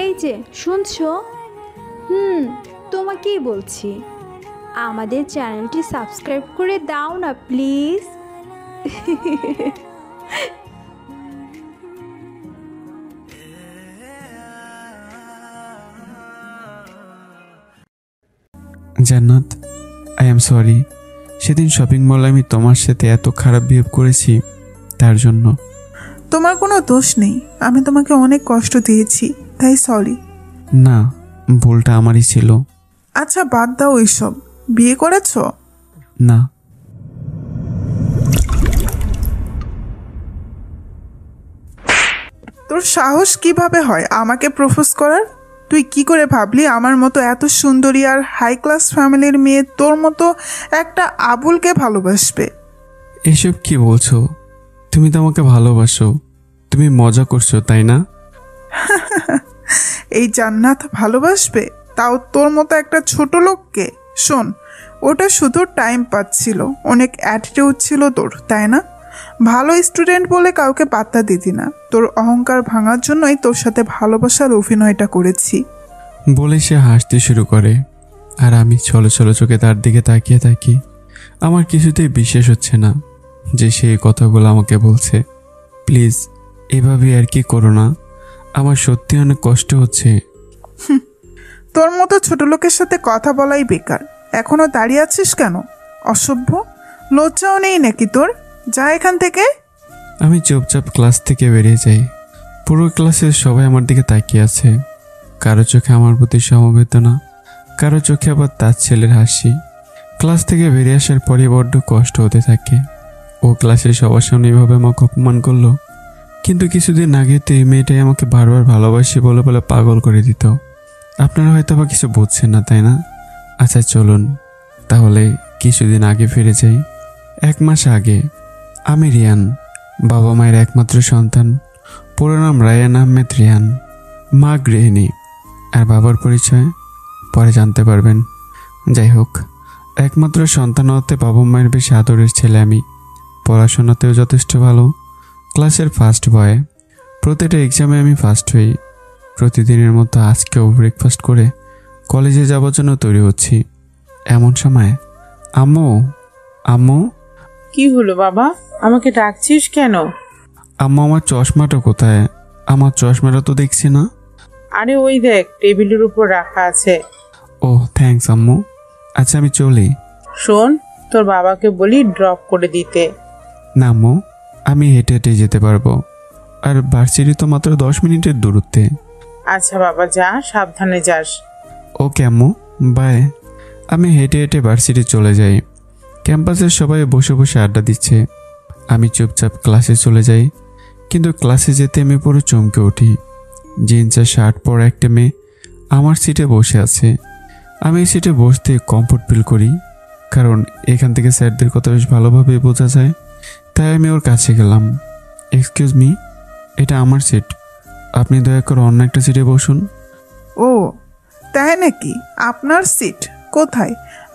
এই যে শুনছো? তোমাকেই বলছি, আমাদের চ্যানেলটি সাবস্ক্রাইব করে দাও না প্লিজ। জান্নাত, আই এম সরি। সেদিন শপিং মলে আমি তোমার সাথে এত খারাপ বিহেভ করেছি, তার জন্য। তোমার কোনো দোষ নেই, আমি তোমাকে অনেক কষ্ট দিয়েছি, তাই সরি। না, ভুলটা আমারই ছিল। আচ্ছা বাদ দাও এইসব, বিয়ে করেছো? না। তোর সাহস কিভাবে হয় আমাকে প্রপোজ করার? তুই কি করে ভাবলি আমার মতো এত সুন্দরী আর হাই ক্লাস ফ্যামিলির মেয়ে তোর মতো একটা আবুলকে ভালোবাসবে? এসব কি বলছো? তুমি তো আমাকে ভালোবাসো, তুমি মজা করছো তাই না? এই জান্নাত ভালোবাসবে, তাও তোর মতো একটা ছোট লোককে? শোন, ওটা শুধু টাইম পাচ্ছিল, অনেক অ্যাটিটিউড ছিল তোর, তাই না? ভালো স্টুডেন্ট বলে কাউকে পাত্তা দিতি না, তোর অহংকার ভাঙার জন্যই তোর সাথে ভালোবাসার অভিনয়টা করেছি। বলে সে হাসতে শুরু করে, আর আমি ছলো ছলো চোখে তার দিকে তাকিয়ে থাকি। আমার কিছুতেই বিশ্বাস হচ্ছে না যে সে এই কথাগুলো আমাকে বলছে। প্লিজ এভাবে আর কি করো না, আমার সত্যি অনেক কষ্ট হচ্ছে। তোর মতো ছোট লোকের সাথে কথা বলাই বেকার। এখনো দাঁড়িয়ে আছিস কেন? অসভ্য, লজ্জাও নেই নাকি তোর? যা এখান থেকে। আমি চুপচাপ ক্লাস থেকে বেরিয়ে যাই। পুরো ক্লাসের সবাই আমার দিকে তাকিয়ে আছে, কারো চোখে আমার প্রতি সমবেদনা, কারো চোখে আবার তার ছেলের হাসি। ক্লাস থেকে বেরিয়ে আসার পরে বড্ড কষ্ট হতে থাকে। ও ক্লাসের সবার সামনে এভাবে আমাকে অপমান করলো, কিন্তু কিছুদিন আগে তো এই মেয়েটাই আমাকে বারবার ভালোবাসি বলে বলে পাগল করে দিত। আপনারা হয়তো বা কিছু বুঝছেন না তাই না? আচ্ছা চলুন তাহলে কিছুদিন আগে ফিরে যাই। 1 মাস আগে। আমি রিয়ান, বাবা মায়ের একমাত্র সন্তান। পুরো নাম রায়ান আহমেদ রিয়ান, মা গৃহিণী। আর বাবার পরিচয় পরে জানতে পারবেন। যাই হোক, একমাত্র সন্তান হতে বাবা মায়ের বেশ আদরের ছেলে আমি। পড়াশোনাতেও যথেষ্ট ভালো, ক্লাসের ফার্স্ট বয়। প্রতিটা এক্সামে আমি ফার্স্ট হই। প্রতিদিনের মতো আজকেও ব্রেকফাস্ট করে কলেজে যাওয়ার জন্য তৈরি হচ্ছি। এমন সময় আম্মু, আম্মু। কি হলো বাবা, আমাকে ডাকছিস কেন? আম্মু, আমার চশমাটা কোথায়? আমার চশমাটা তো দেখছি না। আরে ওই দেখ, টেবিলের উপর রাখা আছে। ও থ্যাঙ্কস আম্মু। আচ্ছা আমি চলি। শোন, তোর বাবাকে বলি ড্রপ করে দিতে। না আম্মু, আমি হেঁটে হেঁটে যেতে পারবো, আর ভার্সিটি তো মাত্র 10 মিনিটের দূরত্বে। আচ্ছা বাবা, যা, সাবধানে যাস। ওকে আম্মু, বাই। আমি হেঁটে হেঁটে ভার্সিটি চলে যাই। ক্যাম্পাসের সবাই বসে বসে আড্ডা দিচ্ছে, আমি চুপচাপ ক্লাসে চলে যাই। কিন্তু ক্লাসে যেতে আমি পুরো চমকে উঠি। জিন্স আর শার্ট পরা একটা মেয়ে আমার সিটে বসে আছে। আমি এই সিটে বসতে কমফোর্ট ফিল করি, কারণ এখান থেকে স্যারদের কথা বেশ ভালোভাবে বোঝা যায়। তাই আমি ওর কাছে গেলাম। এক্সকিউজ মি, এটা আমার সিট, আপনি দয়া করে অন্য একটা সিটে বসুন। ও তাই নাকি? আপনার সিট কোথায়?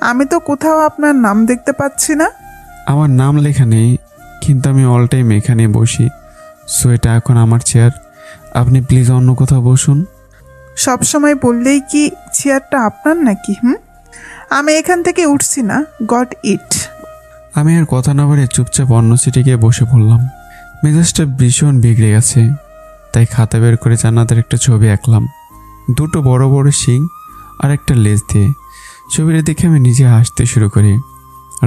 আমি তো কোথাও আপনার নাম দেখতে পাচ্ছি না। আমার নাম লেখা নেই, কিন্তু আমি অল টাইম এখানে বসি, সো এটা এখন আমার চেয়ার। আপনি প্লিজ অন্য কোথাও বসুন। সব সময় বললেই কি চেয়ারটা আপনার নাকি? আমি এখান থেকে উঠছি না, গট ইট। আমি আর কথা না বলে চুপচাপ অন্য সিটে গিয়ে বসে পড়লাম। মেজাজটা ভীষণ বিগড়ে গেছে, তাই খাতা বের করে জান্নাতের একটা ছবি আঁকলাম, দুটো বড় বড় শিং আর একটা লেজ দিয়ে। ছবিটা দেখে আমি নিজে হাসতে শুরু করি।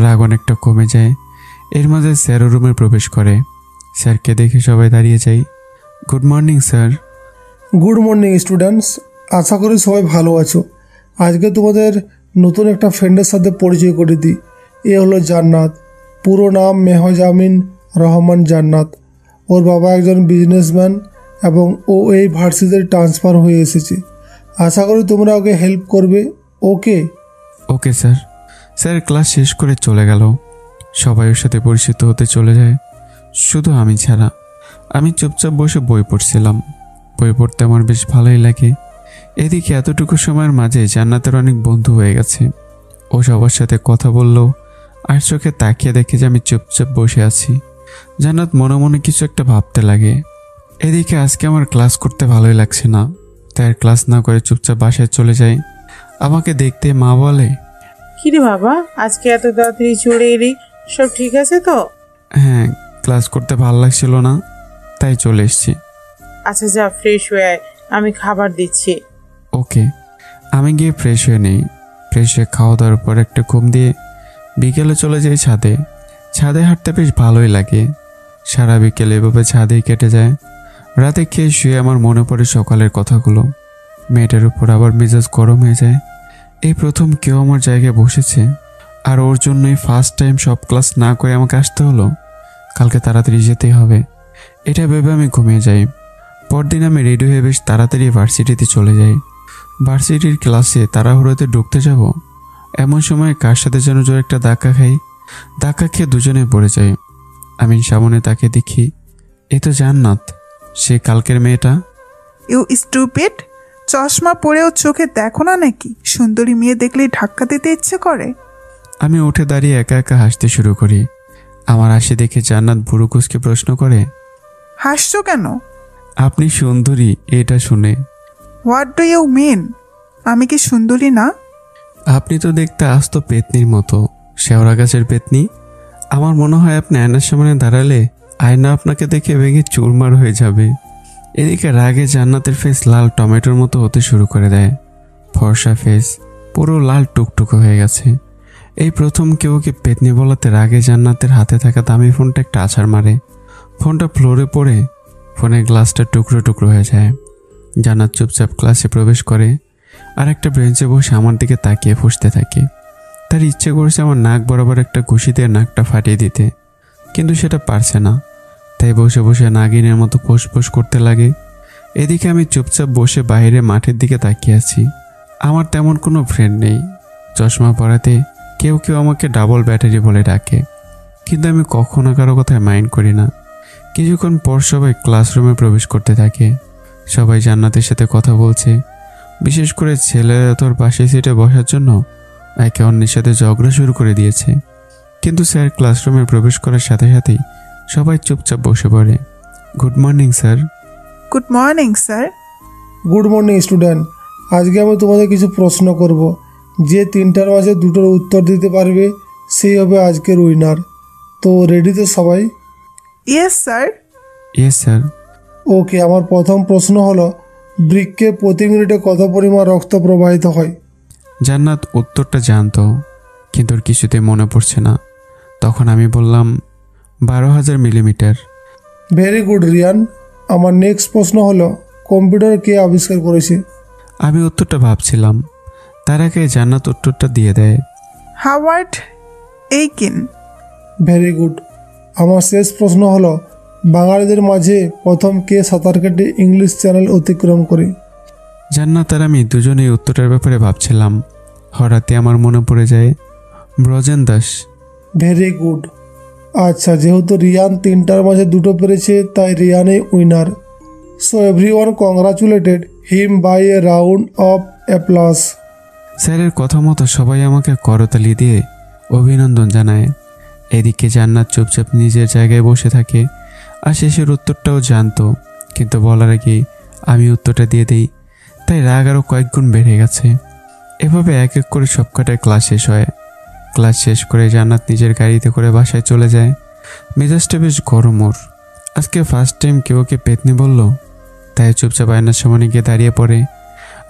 রাগ অনেকটা কমে যায়। এর মাঝে স্যারও রুমে প্রবেশ করে। স্যারকে দেখে সবাই দাঁড়িয়ে যাই। Good morning sir. Good morning students, আশা করি সবাই ভালো আছো। আজকে তোমাদের নতুন একটা ফ্রেন্ডের সাথে পরিচয় করে দিই। এ হলো জান্নাত, পুরো নাম মেহজামিন রহমান জান্নাত। ওর বাবা একজন বিজনেসম্যান এবং ও এই ভার্সিটিতে ট্রান্সফার হয়ে এসেছে। আশা করি তোমরা ওকে হেল্প করবে। Okay? Okay sir. Sir class শেষ করে চলে গেল। সবাই ওর সাথে পরিচিত হতে চলে যায়, শুধু আমি ছাড়া। আমি চুপচাপ বসে বই পড়ছিলাম। বই পড়তে আমার বেশ ভালোই লাগে। এদিকে এতটুকু সময়ের মাঝে জান্নাতের অনেক বন্ধু হয়ে গেছে। ও সবার সাথে কথা বললো, আর চোখে তাকিয়ে দেখে যে আমি চুপচাপ বসে আছি। জান্নাত মনে মনে কিছু একটা ভাবতে লাগে। এদিকে আজকে আমার ক্লাস করতে ভালোই লাগছে না। তাই আর ক্লাস না করে চুপচাপ বাসায় চলে যাই। আমাকে দেখতে মা বলে, কিরে বাবা, আজকে এত তাড়াতাড়ি চলে এলি? সব ঠিক আছে তো? হ্যাঁ, ক্লাস করতে ভালো লাগছিল না, তাই চলে এসেছি। আচ্ছা যা, ফ্রেশ হয়ে আয়, আমি খাবার দিচ্ছি। ওকে। আমি গিয়ে ফ্রেশ হয়ে নিই। ফ্রেশ হয়ে খাওয়া দাওয়ার পর একটা ঘুম দিয়ে বিকেলে চলে যাই ছাদে। ছাদে হাঁটতে বেশ ভালোই লাগে। সারা বিকেল এভাবে ছাদেই কেটে যায়। রাতে খেয়ে শুয়ে আমার মনে পড়ে সকালের কথাগুলো। মেয়েটার উপর আবার মেজাজ গরম হয়ে যায়। এই প্রথম কেউ আমার জায়গায় বসেছে, আর ওর জন্যই ফার্স্ট টাইম সব ক্লাস না করে আমাকে আসতে হলো। কালকে তাড়াতাড়ি যেতেই হবে, এটা ভেবে আমি ঘুমিয়ে যাই। পরদিন আমি রেডি হয়ে বেশ তাড়াতাড়ি ভার্সিটিতে চলে যাই। ভার্সিটির ক্লাসে তাড়াহুড়োতে ঢুকতে যাব, এমন সময় কার সাথে যেন জোর একটা ধাক্কা খাই। ধাক্কা খেয়ে দুজনে পড়ে যাই। আমি সামনে তাকে দেখি, এ তো জান্নাত, সে কালকের মেয়েটা। ইউ স্টুপিড, চশমা পরেও চোখে দেখো না নাকি? সুন্দরী মেয়ে দেখলেই ধাক্কা দিতে ইচ্ছে করে। আমি উঠে দাঁড়িয়ে একা একা হাসতে শুরু করি। আমার হাসি দেখে জান্নাত ভুরু কুঁচকে প্রশ্ন করে, হাসছো কেন? আপনি সুন্দরী এটা শুনে। What do you mean? আমি কি সুন্দরী না? আপনি তো দেখতে আস্ত পেতনির মতো, শেওড়া গাছের পেতনি। আমার মনে হয় আপনি আয়নার সামনে দাঁড়ালে আয়না আপনাকে দেখে ভেঙে চুরমার হয়ে যাবে। এদিকে রাগে জান্নাতের ফেস লাল টমেটোর মতো হতে শুরু করে দেয়। ফর্সা ফেস পুরো লাল টুকটুকো হয়ে গেছে। এই প্রথম কেউ ওকে পেতনি বলাতে রাগে জান্নাতের হাতে থাকা দামি ফোনটা একটা আছাড় মারে। ফোনটা ফ্লোরে পড়ে ফোনের গ্লাসটা টুকরো টুকরো হয়ে যায়। জান্নাত চুপচাপ ক্লাসে প্রবেশ করে আর একটা বেঞ্চে বসে আমার দিকে তাকিয়ে ফুঁসতে থাকে। তার ইচ্ছে করছে আমার নাক বরাবর একটা ঘুষি দিয়ে নাকটা ফাটিয়ে দিতে, কিন্তু সেটা পারছে না। তাই বসে বসে নাগিনের মতো ফোঁস করতে লাগে। এদিকে আমি চুপচাপ বসে বাইরে মাঠের দিকে তাকিয়ে আছি। আমার তেমন কোনো ফ্রেন্ড নেই। চশমা পরাতে কেউ কেউ আমাকে ডাবল ব্যাটারি বলে ডাকে, কিন্তু আমি কখনো কারো কথায় মাইন্ড করি না। কিছুক্ষণ পর সবাই ক্লাসরুমে প্রবেশ করতে থাকে। সবাই জান্নাতের সাথে কথা বলছে। বিশেষ করে ছেলেরা তোর পাশে সিটে বসার জন্য একে অন্যের সাথে ঝগড়া শুরু করে দিয়েছে। কিন্তু স্যার ক্লাসরুমে প্রবেশ করার সাথে সাথেই সবাই চুপচাপ বসে পড়ে। Good morning sir. Good morning sir. Good morning student. আজকে আমি তোমাদের কিছু প্রশ্ন করব। যে তিনটার মাঝে দুটোর উত্তর দিতে পারবে সেই হবে আজকের উইনার। তো রেডি তো সবাই? Yes sir. Yes sir. Okay, আমার প্রথম প্রশ্ন হলো, বৃক্কে প্রতি মিনিটে কত পরিমাণ রক্ত প্রবাহিত হয়? জান্নাত উত্তরটা জানতো, কিন্তু ওর কিছুতে মনে পড়ছে না। তখন আমি বললাম 12,000 মিলিমিটার। Very good Riyan. আমার নেক্সট প্রশ্ন হলো, কম্পিউটার কে আবিষ্কার করেছে? আমি উত্তরটা ভাবছিলাম, তার আগে জান্নাত উত্তরটা দিয়ে দেয়। Howard Aiken. Very good. আমার শেষ প্রশ্ন হলো, বাঙালিদের মাঝে প্রথম কে সাঁতার কেটে ইংলিশ চ্যানেল অতিক্রম করে? জান্নাত আর আমি দুজনেই উত্তরটার ব্যাপারে ভাবছিলাম। হঠাৎই আমার মনে পড়ে যায় ব্রজেন দাস। Very good. আচ্ছা, যেহেতু রিয়ান তিনটার মাঝে দুটো পেরেছে তাই রিয়ানই winner. So everyone congratulated him by a round of applause. স্যারের কথা মতো সবাই আমাকে করতালি দিয়ে অভিনন্দন জানায়। এদিকে জান্নাত চুপচাপ নিজের জায়গায় বসে থাকে আর শেষের উত্তরটাও জানতো, কিন্তু বলার আগেই আমি উত্তরটা দিয়ে দিই, তাই রাগ আরও কয়েক গুণ বেড়ে গেছে। এভাবে এক এক করে সব কটায় ক্লাস শেষ হয়। ক্লাস শেষ করে জান্নাত নিজের গাড়িতে করে বাসায় চলে যায়। মেজাজটা বেশ গরম ওর। আজকে ফার্স্ট টাইম কেউ ওকে পেতনি বলল, তাই চুপচাপ আয়নার সামনে গিয়ে দাঁড়িয়ে পড়ে।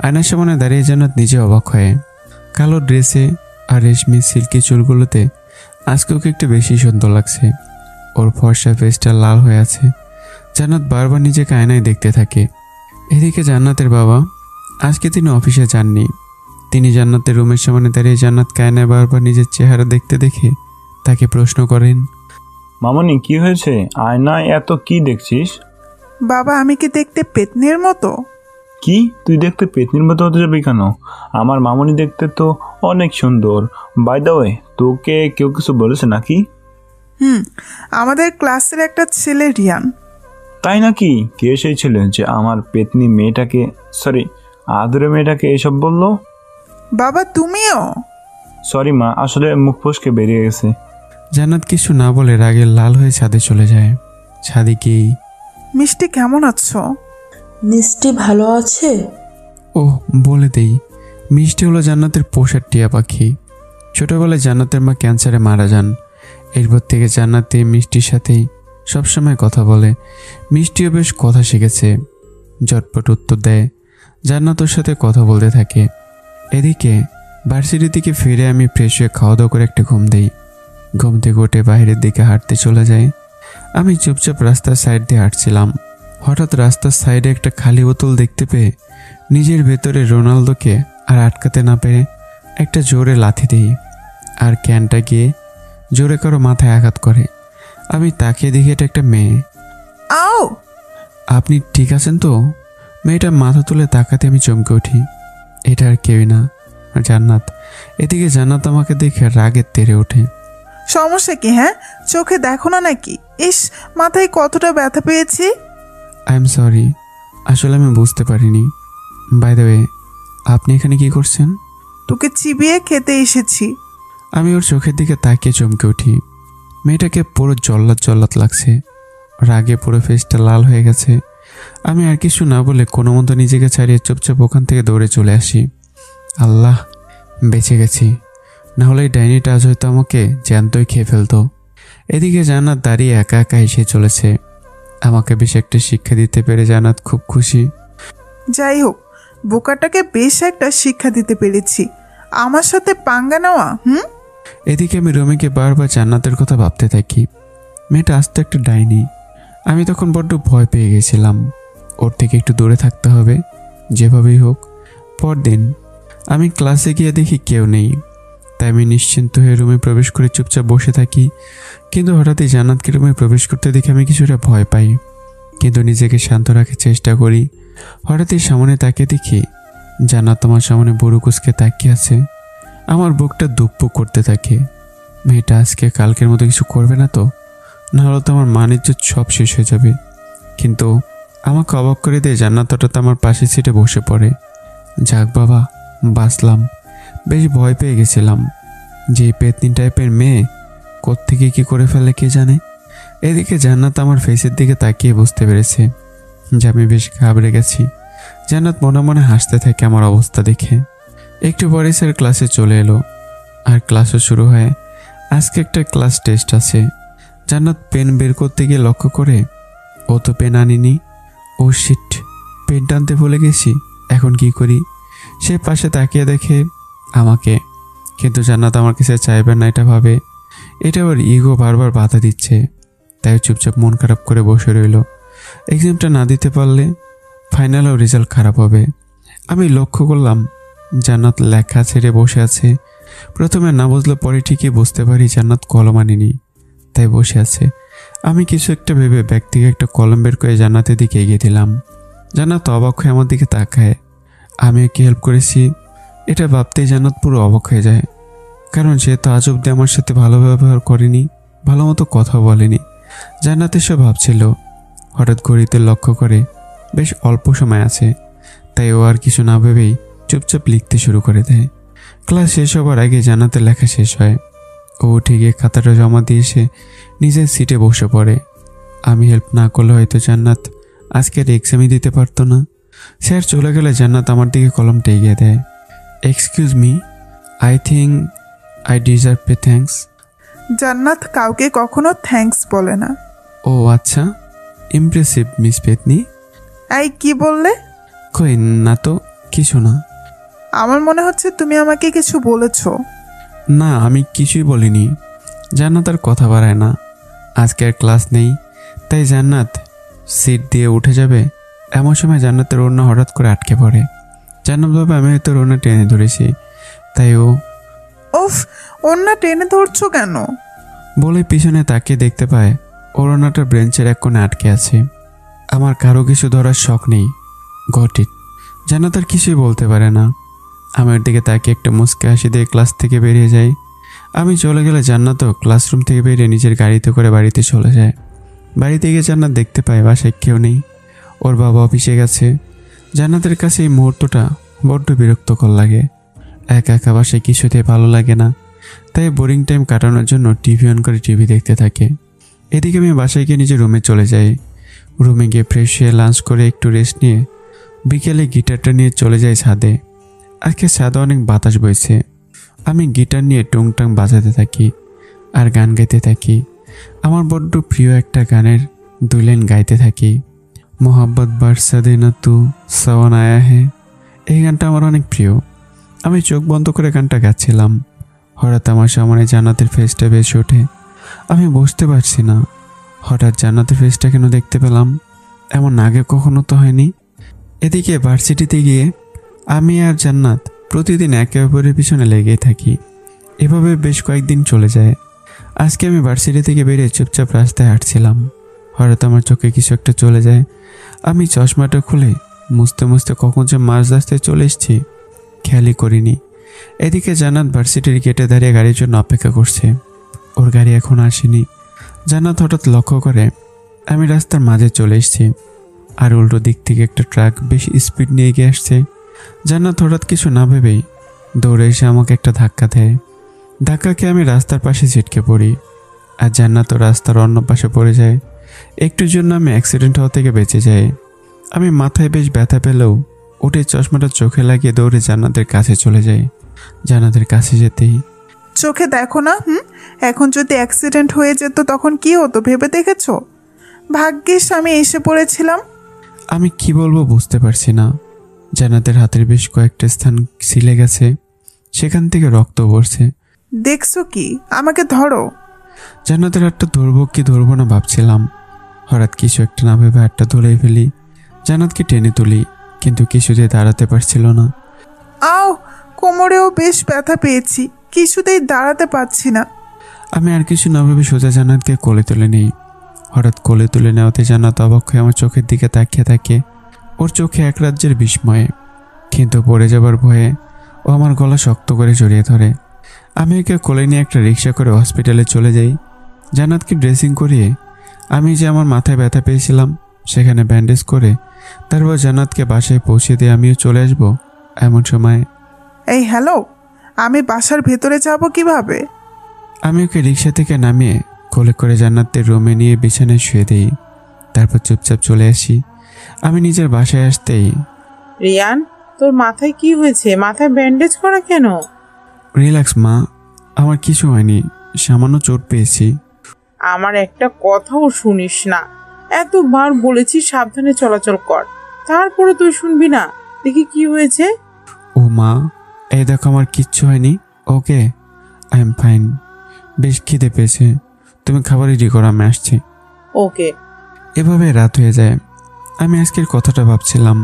আয়নার সামনে দাঁড়িয়ে জান্নাত নিজে অবাক হয়। কালো ড্রেসে আর রেশমি সিল্কি চুলগুলোতে আজকে ওকে একটু বেশি সুন্দর লাগছে। ওর ফর্সা ফেসটা লাল হয়ে আছে। জান্নাত বারবার নিজেকে আয়নায় দেখতে থাকে। এদিকে জান্নাতের বাবা আজকে তিনি অফিসে যাননি। তিনি জান্নাতের রুমের সামনে দাঁড়িয়ে জান্নাতকে আয়নায় বারবার নিজের চেহারা দেখতে দেখে তাকে প্রশ্ন করেন, মামনি কি হয়েছে? আয়নায় এত কি দেখছিস? বাবা, আমি কি দেখতে পেতনির মতো? কি, তুই দেখতে পেতনির মতো হতে যাবি কেন? আমার মামনি দেখতে তো অনেক সুন্দর। বাই দ্য ওয়ে, তোকে কেউ কিছু বলেছে নাকি? আমাদের ক্লাসের একটা ছেলে রিয়ান। তাই নাকি? কে সেই ছেলে যে আমার পেতনি মেয়েটাকে, সরি আদুরে মেয়েটাকে এসব বললো? বাবা, তুমিও? সরি মা, আসলে মুখ ফসকে বেরিয়ে গেছে। জান্নাত কিছু না বলে রাগে লাল হয়ে ছাদে চলে যায়। ছাদে গিয়েই, মিষ্টি কেমন আছো? মিষ্টি ভালো আছে? ও বলে দেই, মিষ্টি হলো জান্নাতের পোষার টিয়া পাখি। ছোটবেলায় জান্নাতের মা ক্যান্সারে মারা যান। এরপর থেকে জান্নাতে মিষ্টির সাথেই সবসময় কথা বলে। মিষ্টিও বেশ কথা শিখেছে, ঝটপট উত্তর দেয়, জান্নাত ওর সাথে কথা বলতে থাকে। এদিকে ভার্সিটি থেকে ফিরে আমি ফ্রেশ হয়ে খাওয়া দাওয়া করে একটা ঘুম দিই। ঘুম থেকে উঠে বাইরের দিকে হাঁটতে চলে যাই। আমি চুপচাপ রাস্তার সাইড দিয়ে হাঁটছিলাম। হঠাৎ রাস্তার সাইডে একটা খালি বোতল দেখতে পেয়ে নিজের ভেতরে রোনালদোকে আর আটকাতে না পেরে একটা জোরে লাথি দিই, আর ক্যানটা গিয়ে জোরে কারো মাথায় আঘাত করে। আমি তাকিয়ে দেখি এটা একটা মেয়ে। আও! আপনি ঠিক আছেন তো? মেয়েটা মাথা তুলে তাকাতে আমি চমকে উঠি। এটা আর কেউই না, জান্নাত। এদিকে জান্নাত আমাকে দেখে রাগে তেড়ে ওঠে। সমস্যা কি? হ্যাঁ, চোখে দেখো না নাকি? ইস, মাথায় কতটা ব্যথা পেয়েছি। আই এম সরি, আসলে আমি বুঝতে পারিনি। বাই দ্য ওয়ে, আপনি এখানে কি করছেন? তোকে চিবিয়ে খেতে এসেছি। আমি ওর চোখের দিকে তাকিয়ে চমকে উঠি। মেয়েটাকে পুরো জল্লাদ জল্লাদ লাগছে, রাগে পুরো ফেসটা লাল হয়ে গেছে। আমি আর কিছু না বলে কোনো মতো নিজেকে ছাড়িয়ে চুপচাপ ওখান থেকে দৌড়ে চলে আসি। আল্লাহ, বেঁচে গেছি, না হলে এই ডাইনিটা আজ হয়তো আমাকে জ্যান্তই খেয়ে ফেলতো। এদিকে জান্নাত দাঁড়িয়ে একা একা এসে চলেছে। আমাকে বেশ একটা শিক্ষা দিতে পেরে জান্নাত খুব খুশি। যাই হোক, বোকাটাকে বেশ একটা শিক্ষা দিতে পেরেছি। আমার সাথে পাঙ্গা নেওয়া। এদিকে আমি রুমে গিয়ে বারবার জান্নাতের কথা ভাবতে থাকি। মেয়েটা আসতে একটা ডাইনি। আমি তখন বড্ড ভয় পেয়ে গেছিলাম। ওর থেকে একটু দূরে থাকতে হবে যেভাবেই হোক। পরদিন আমি ক্লাসে গিয়ে দেখি কেউ নেই, তাই আমি নিশ্চিন্ত হয়ে রুমে প্রবেশ করে চুপচাপ বসে থাকি। কিন্তু হঠাৎই জান্নাতকে রুমে প্রবেশ করতে দেখে আমি কিছুটা ভয় পাই, কিন্তু নিজেকে শান্ত রাখার চেষ্টা করি। হঠাৎই সামনে তাকিয়ে দেখি জান্নাত আমার সামনে বুড়ো কুচকে তাকিয়ে আছে। আমার বুকটা দুপ্পু করতে থাকে। মেয়েটা আজকে কালকের মতো কিছু করবে না তো? নাহলে তো আমার মান-ইজ্জত সব শেষ হয়ে যাবে। কিন্তু আমাকে অবাক করে দিয়ে জান্নাত হঠাৎ আমার পাশের সিটে বসে পড়ে। যাক বাবা, বাঁচলাম। বেশ ভয় পেয়ে গেছিলাম যে পেতনি টাইপের মেয়ে কোত্থেকে কি করে ফেলে কে জানে। এদিকে জান্নাত আমার ফেসের দিকে তাকিয়ে বুঝতে পেরেছে যে আমি বেশ ঘাবড়ে গেছি। জান্নাত মনে মনে হাসতে থাকে আমার অবস্থা দেখে। একটু পরে স্যার ক্লাসে চলে এলো, আর ক্লাসও শুরু হয়। আজকে একটা ক্লাস টেস্ট আছে। জান্নাত পেন বের করতে গিয়ে লক্ষ্য করে ও তো পেন আনিনি। ও শিট, পেন টানতে ভুলে গেছি, এখন কি করি? সে পাশে তাকিয়ে দেখে আমাকে, কিন্তু জান্নাত আমার কাছে চাইবে না এটা ভাবে। এটা ওর ইগো বারবার বাধা দিচ্ছে, তাই চুপচাপ মন খারাপ করে বসে রইল। এক্সামটা না দিতে পারলে ফাইনালেও রেজাল্ট খারাপ হবে। আমি লক্ষ্য করলাম জান্নাত লেখা ছেড়ে বসে আছে। প্রথমে না বুঝলে পরে ঠিকই বুঝতে পারি জান্নাত কলম আনেনি, তাই বসে আছে। আমি কিছু একটা ভেবে ব্যাগ থেকে একটা কলম বের করে জান্নাতের দিকে এগিয়ে দিলাম। জান্নাত অবাক হয়ে আমার দিকে তাকায়। আমিও কি হেল্প করেছি এটা ভাবতেই জান্নাত পুরো অবাক হয়ে যায়, কারণ সে তো আজ অব্দি আমার সাথে ভালো ব্যবহার করেনি, ভালো মতো কথা বলেনি। জান্নাত এসব ভাবছিল। হঠাৎ ঘড়িতে লক্ষ্য করে বেশ অল্প সময় আছে, তাই ও আর কিছু না ভেবেই চুপচাপ লিখতে শুরু করে দেয়। ক্লাস শেষ হবার আগে জান্নাতের লেখা শেষ হয়। ও উঠে গিয়ে খাতাটা জমা দিয়ে এসে নিজের সিটে বসে পড়ে। আমি হেল্প না করলে হয়তো জান্নাত আজকের এক্সামই দিতে পারতো না। স্যার চলে গেলে জান্নাত আমার দিকে কলমটা এগিয়ে দেয়। Excuse me, I think I deserve A thanks. জান্নাত কাউকে কখনো থ্যাঙ্কস বলে না। ও আচ্ছা, ইমপ্রেসিভ মিস পেতনি। এই কি বললে? কই না তো, কিছু না। আমার মনে হচ্ছে তুমি আমাকে কিছু বলেছো। না, আমি কিছুই বলিনি। জান্নাত আর কথা বাড়ায় না। আজকে আর ক্লাস নেই, তাই জান্নাত সিট দিয়ে উঠে যাবে এমন সময় জান্নাতের ওড়না হঠাৎ করে আটকে পড়ে। জান্নাত ভাবে আমি হয়তো ওড়না টেনে ধরেছি, তাই ও ওফ, ওড়না টেনে ধরছো কেন? বলে পিছনে তাকিয়ে দেখতে পায় ওড়নাটা ব্রেঞ্চের এক কোণে আটকে আছে। আমার কারো কিছু ধরার শখ নেই, গট ইট। জান্নাত আর কিছুই বলতে পারে না। আমার দিকে তাকিয়ে একটা মুচকি হাসি দিয়ে ক্লাস থেকে বেরিয়ে যায়। আমি চলে গেলে জান্নাতও ক্লাসরুম থেকে বেরিয়ে নিজের গাড়িতে করে বাড়িতে চলে যায়। বাড়িতে গিয়ে জান্নাত দেখতে পায় বাসায় কেউ নেই, ওর বাবা অফিসে গেছে। জান্নাতের কাছে এই মুহূর্তটা বড্ড বিরক্তকর লাগে। একা একা বাসায় কিছুতেই ভালো লাগে না, তাই বোরিং টাইম কাটানোর জন্য টিভি অন করে টিভি দেখতে থাকে। এদিকে আমি বাসায় গিয়ে নিজের রুমে চলে যাই। রুমে গিয়ে ফ্রেশ হয়ে লাঞ্চ করে একটু রেস্ট নিয়ে বিকেলে গিটারটা নিয়ে চলে যাই ছাদে। আজকে ছাদে অনেক বাতাস বইছে। আমি গিটার নিয়ে টুংটাং বাজাতে থাকি আর গান গাইতে থাকি। আমার বড্ড প্রিয় একটা গানের 2 লাইন গাইতে থাকি। মোহাব্বত বারসা দেনা তু সওয়ান আয়া হে, এই গানটা আমার অনেক প্রিয়। আমি চোখ বন্ধ করে গানটা গাচ্ছিলাম। হঠাৎ আমার সামনে জান্নাতের ফেসটা ভেসে ওঠে। আমি বুঝতে পারছি না হঠাৎ জান্নাতের ফেসটা কেন দেখতে পেলাম, এমন আগে কখনো তো হয়নি। এদিকে ভার্সিটিতে গিয়ে আমি আর জান্নাত প্রতিদিন একে অপরের পিছনে লেগেই থাকি। এভাবে বেশ কয়েকদিন চলে যায়। আজকে আমি ভার্সিটি থেকে বেরিয়ে চুপচাপ রাস্তায় হাঁটছিলাম। হঠাৎ আমার চোখে কিছু একটা চলে যায়। আমি চশমাটা খুলে মুছতে মুছতে কখন যে মাঝ রাস্তায় চলে এসেছি খেয়ালই করিনি। এদিকে জান্নাত ভার্সিটির গেটে দাঁড়িয়ে গাড়ির জন্য অপেক্ষা করছে। ওর গাড়ি এখন আসেনি। জান্নাত হঠাৎ লক্ষ্য করে আমি রাস্তার মাঝে চলে এসেছি আর উল্টো দিক থেকে একটা ট্রাক বেশি স্পিড নিয়ে এগিয়ে আসছে। জান্নাত হঠাৎ কিছু না ভেবেই দৌড়ে এসে আমাকে একটা ধাক্কা দেয়। ধাক্কাকে আমি রাস্তার পাশে ছিটকে পড়ি আর জান্নাতও রাস্তার অন্য পাশে পড়ে যায়। একটুর জন্য আমি অ্যাক্সিডেন্ট হওয়া থেকে বেঁচে যাই। আমি মাথায় বেশ ব্যথা পেলেও উঠে চশমাটা চোখে লাগিয়ে দৌড়ে জান্নাতের কাছে চলে যাই। জান্নাতের কাছে যেতেই, চোখে দেখো না, এখন যদি অ্যাক্সিডেন্ট হয়ে যেত তখন কি হতো ভেবে দেখেছো? ভাগ্যিস আমি এসে পড়েছিলাম। আমি কি বলবো বুঝতে পারছি না। জান্নাতের হাতের বেশ কয়েকটা স্থান ছিলে গেছে, সেখান থেকে রক্ত পড়ছে। দেখছো কি? আমাকে ধরো। জান্নাতের হাতটা ধরবো কি ধরবো না ভাবছিলাম। হঠাৎ কিছু একটা না ভেবে হাতটা ধরেই ফেলি। জান্নাতকে টেনে তুলি, কিন্তু কিছুতেই দাঁড়াতে পারছিল না। আও, কোমরেও বেশ ব্যথা পেয়েছি, কিছুতেই দাঁড়াতে পারছি না। আমি আর কিছু না ভেবে সোজা জান্নাতকে কোলে তুলে নিই। হঠাৎ কোলে তুলে নেওয়াতে জান্নাত অবাক হয়ে আমার চোখের দিকে তাকিয়ে থাকে। ওর চোখে এক রাজ্যের বিস্ময়ে, কিন্তু পড়ে যাবার ভয়ে ও আমার গলা শক্ত করে জড়িয়ে ধরে। আমি ওকে কোলে নিয়ে একটা রিক্সা করে হসপিটালে চলে যাই। জান্নাতকে ড্রেসিং করিয়ে আমি যে আমার মাথায় ব্যথা পেয়েছিলাম সেখানে ব্যান্ডেজ করে তারপর জান্নাতকে বাসায় পৌঁছে দিয়ে আমিও চলে আসবো। এমন সময় এই হ্যালো, আমি বাসার ভেতরে যাব কিভাবে? আমি ওকে রিক্সা থেকে নামিয়ে কোলে করে জান্নাতের রুমে নিয়ে বিছানায় শুয়ে দিই। তারপর চুপচাপ চলে আসি। আমি নিজের বাসায় আসতেই, রিয়ান, তোর মাথায় কি হয়েছে? মাথায় ব্যান্ডেজ করা কেন? রিল্যাক্স মা, আমার কিছু হয়নি, সামান্য চোট পেয়েছি। আমার একটা কথাও শুনিস না। এতবার বলেছি সাবধানে চলাচল কর, তারপরে তুই শুনবি না। দেখি কি হয়েছে। ও মা, এই দেখো আমার কিচ্ছু হয়নি। ওকে, আই এম ফাইন। বেশ খিদে পেয়েছে, তুমি খাবার রেডি করো, আমি আসছি। ওকে। এভাবে রাত হয়ে যায়। আমি আজকের কথাটা ভাবছিলাম।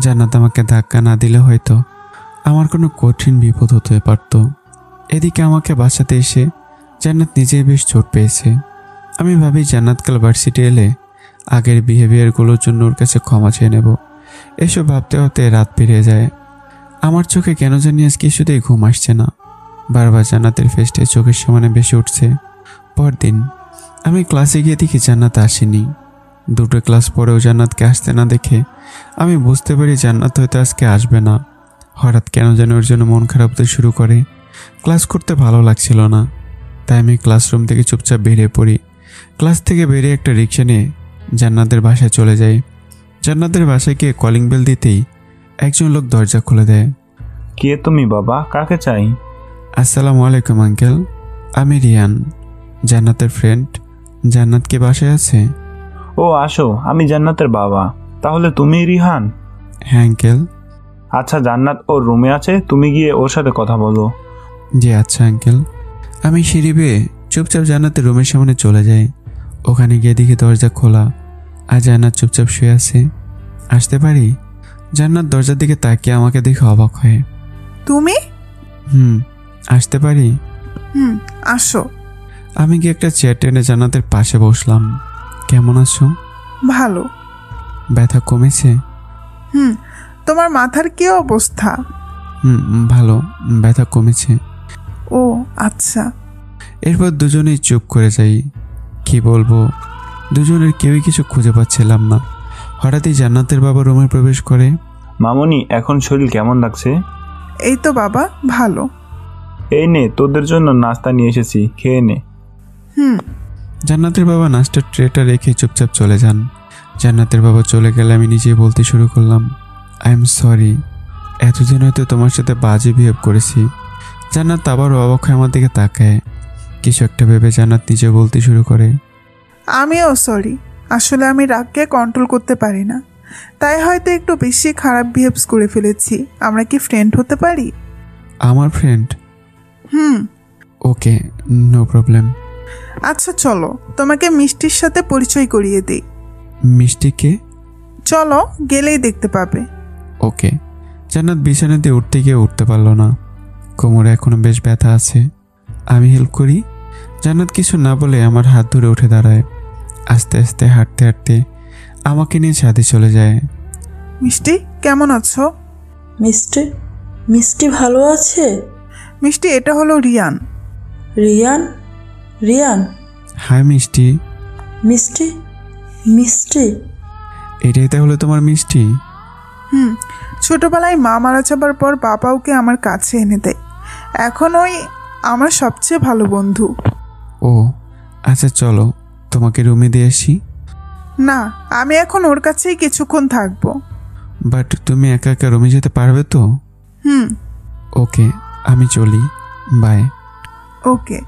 জান্নাত আমাকে ধাক্কা না দিলে হয়তো আমার কোনো কঠিন বিপদ হতে পারত। এদিকে আমাকে বাঁচাতে এসে জান্নাত নিজেই বেশ চোট পেয়েছে। আমি ভাবি জান্নাত কাল ভার্সিটি এলে আগের বিহেভিয়ারগুলোর জন্য ওর কাছে ক্ষমা চেয়ে নেব। এসব ভাবতে ভাবতে রাত পেরিয়ে যায়। আমার চোখে কেন জানি আজ কিছুতেই ঘুম আসছে না। বারবার জান্নাতের ফেসটা চোখের সমানে বেশি উঠছে। পরদিন আমি ক্লাসে গিয়ে দেখি জান্নাত আসেনি। 2টো ক্লাস পরেও জান্নাতকে আসতে না দেখে আমি বুঝতে পারি জান্নাত হয়তো আজকে আসবে না। হঠাৎ কেন যেন ওর জন্য মন খারাপ হতে শুরু করে। ক্লাস করতে ভালো লাগছিল না, তাই আমি ক্লাসরুম থেকে চুপচাপ বেরিয়ে পড়ি। ক্লাস থেকে বেরিয়ে একটা রিক্সা নিয়ে জান্নাতের বাসায় চলে যাই। জান্নাতের বাসায় গিয়ে কলিং বেল দিতেই একজন লোক দরজা খুলে দেয়। কে তুমি বাবা? কাকে চাই? আসসালামু আলাইকুম আঙ্কেল, আমি রিয়ান, জান্নাতের ফ্রেন্ড। জান্নাত কি বাসায় আছে? ও আসো, আমি জান্নাতের বাবা। তাহলে তুমি রিহান? হ্যাঁ আঙ্কেল। আচ্ছা, জান্নাত ওর রুমে আছে, তুমি গিয়ে ওর সাথে কথা বলো। জি আচ্ছা আঙ্কেল। আমি সিঁড়ি বেয়ে চুপচাপ জান্নাতের রুমের সামনে চলে যাই। ওখানে গিয়ে দেখি দরজা খোলা আর জান্নাত চুপচাপ শুয়ে আছে। আসতে পারি? জান্নাত দরজার দিকে তাকিয়ে আমাকে দেখে অবাক হয়। তুমি? আসতে পারি? আসো। আমি গিয়ে একটা চেয়ার টেনে জান্নাতের পাশে বসলাম। কেমন আছো? ভালো। ব্যথা কমেছে? তোমার মাথার কি অবস্থা? ভালো, ব্যথা কমেছে। ও আচ্ছা। এরপর দুজনেই চুপ করে যাই। কি বলবো, দুজনের কেউই কিছু খুঁজে পাচ্ছিলাম না। হঠাৎই জান্নাতের বাবা রুমে প্রবেশ করে। মামনি, এখন শরীর কেমন লাগছে? এই তো বাবা, ভালো। এই নে, তোদের জন্য নাস্তা নিয়ে এসেছি, খেয়ে নে। জান্নাতের বাবা নাস্তার ট্রেটা রেখে চুপচাপ চলে যান। জান্নাতের বাবা চলে গেলে আমি নিজেই বলতে শুরু করলাম, আই এম সরি, এতদিন হয়তো তোমার সাথে বাজে বিহেভ করেছি। জান্নাত আবারও অবাক হয়ে আমার দিকে তাকায়। কিছু একটা ভেবে জান্নাত নিজে বলতে শুরু করে, আমিও সরি, আসলে আমি রাগকে কন্ট্রোল করতে পারি না, তাই হয়তো একটু বেশি খারাপ বিহেভস করে ফেলেছি। আমরা কি ফ্রেন্ড হতে পারি? আমার ফ্রেন্ড? হুম। ওকে, নো প্রবলেম। আচ্ছা চলো, তোমাকে মিষ্টির সাথে পরিচয় করিয়ে দিই। মিষ্টিকে? চলো, গেলেই দেখতে পাবে। ওকে। জান্নাত বিছানা দিয়ে উঠতে গিয়ে উঠতে পারলো না, কোমরে এখনো বেশ ব্যথা আছে। আমি হেল্প করি। জান্নাত কিছু না বলে আমার হাত ধরে উঠে দাঁড়ায়। আস্তে আস্তে হাঁটতে হাঁটতে আমাকে নিয়ে ছাদে চলে যায়। মিষ্টি, কেমন আছো? মিষ্টি মিষ্টি ভালো আছে? মিষ্টি, এটা হলো রিয়ান। রিয়ান? রিয়ান? হাই মিষ্টি। মিষ্টি? মিষ্টি? এটাই তাহলে তোমার মিষ্টি? হুম, ছোটবেলায় মা মারা যাবার পর বাবা ওকে আমার কাছে এনে দেয়। এখন ওই আমার সবচেয়ে ভালো বন্ধু। ও আচ্ছা, চলো তোমাকে রুমে দিয়ে আসি। না, আমি এখন ওর কাছেই কিছুক্ষণ থাকবো। বাট তুমি একা একা রুমে যেতে পারবে তো? হুম। ওকে, আমি চলি, বাই। ওকে।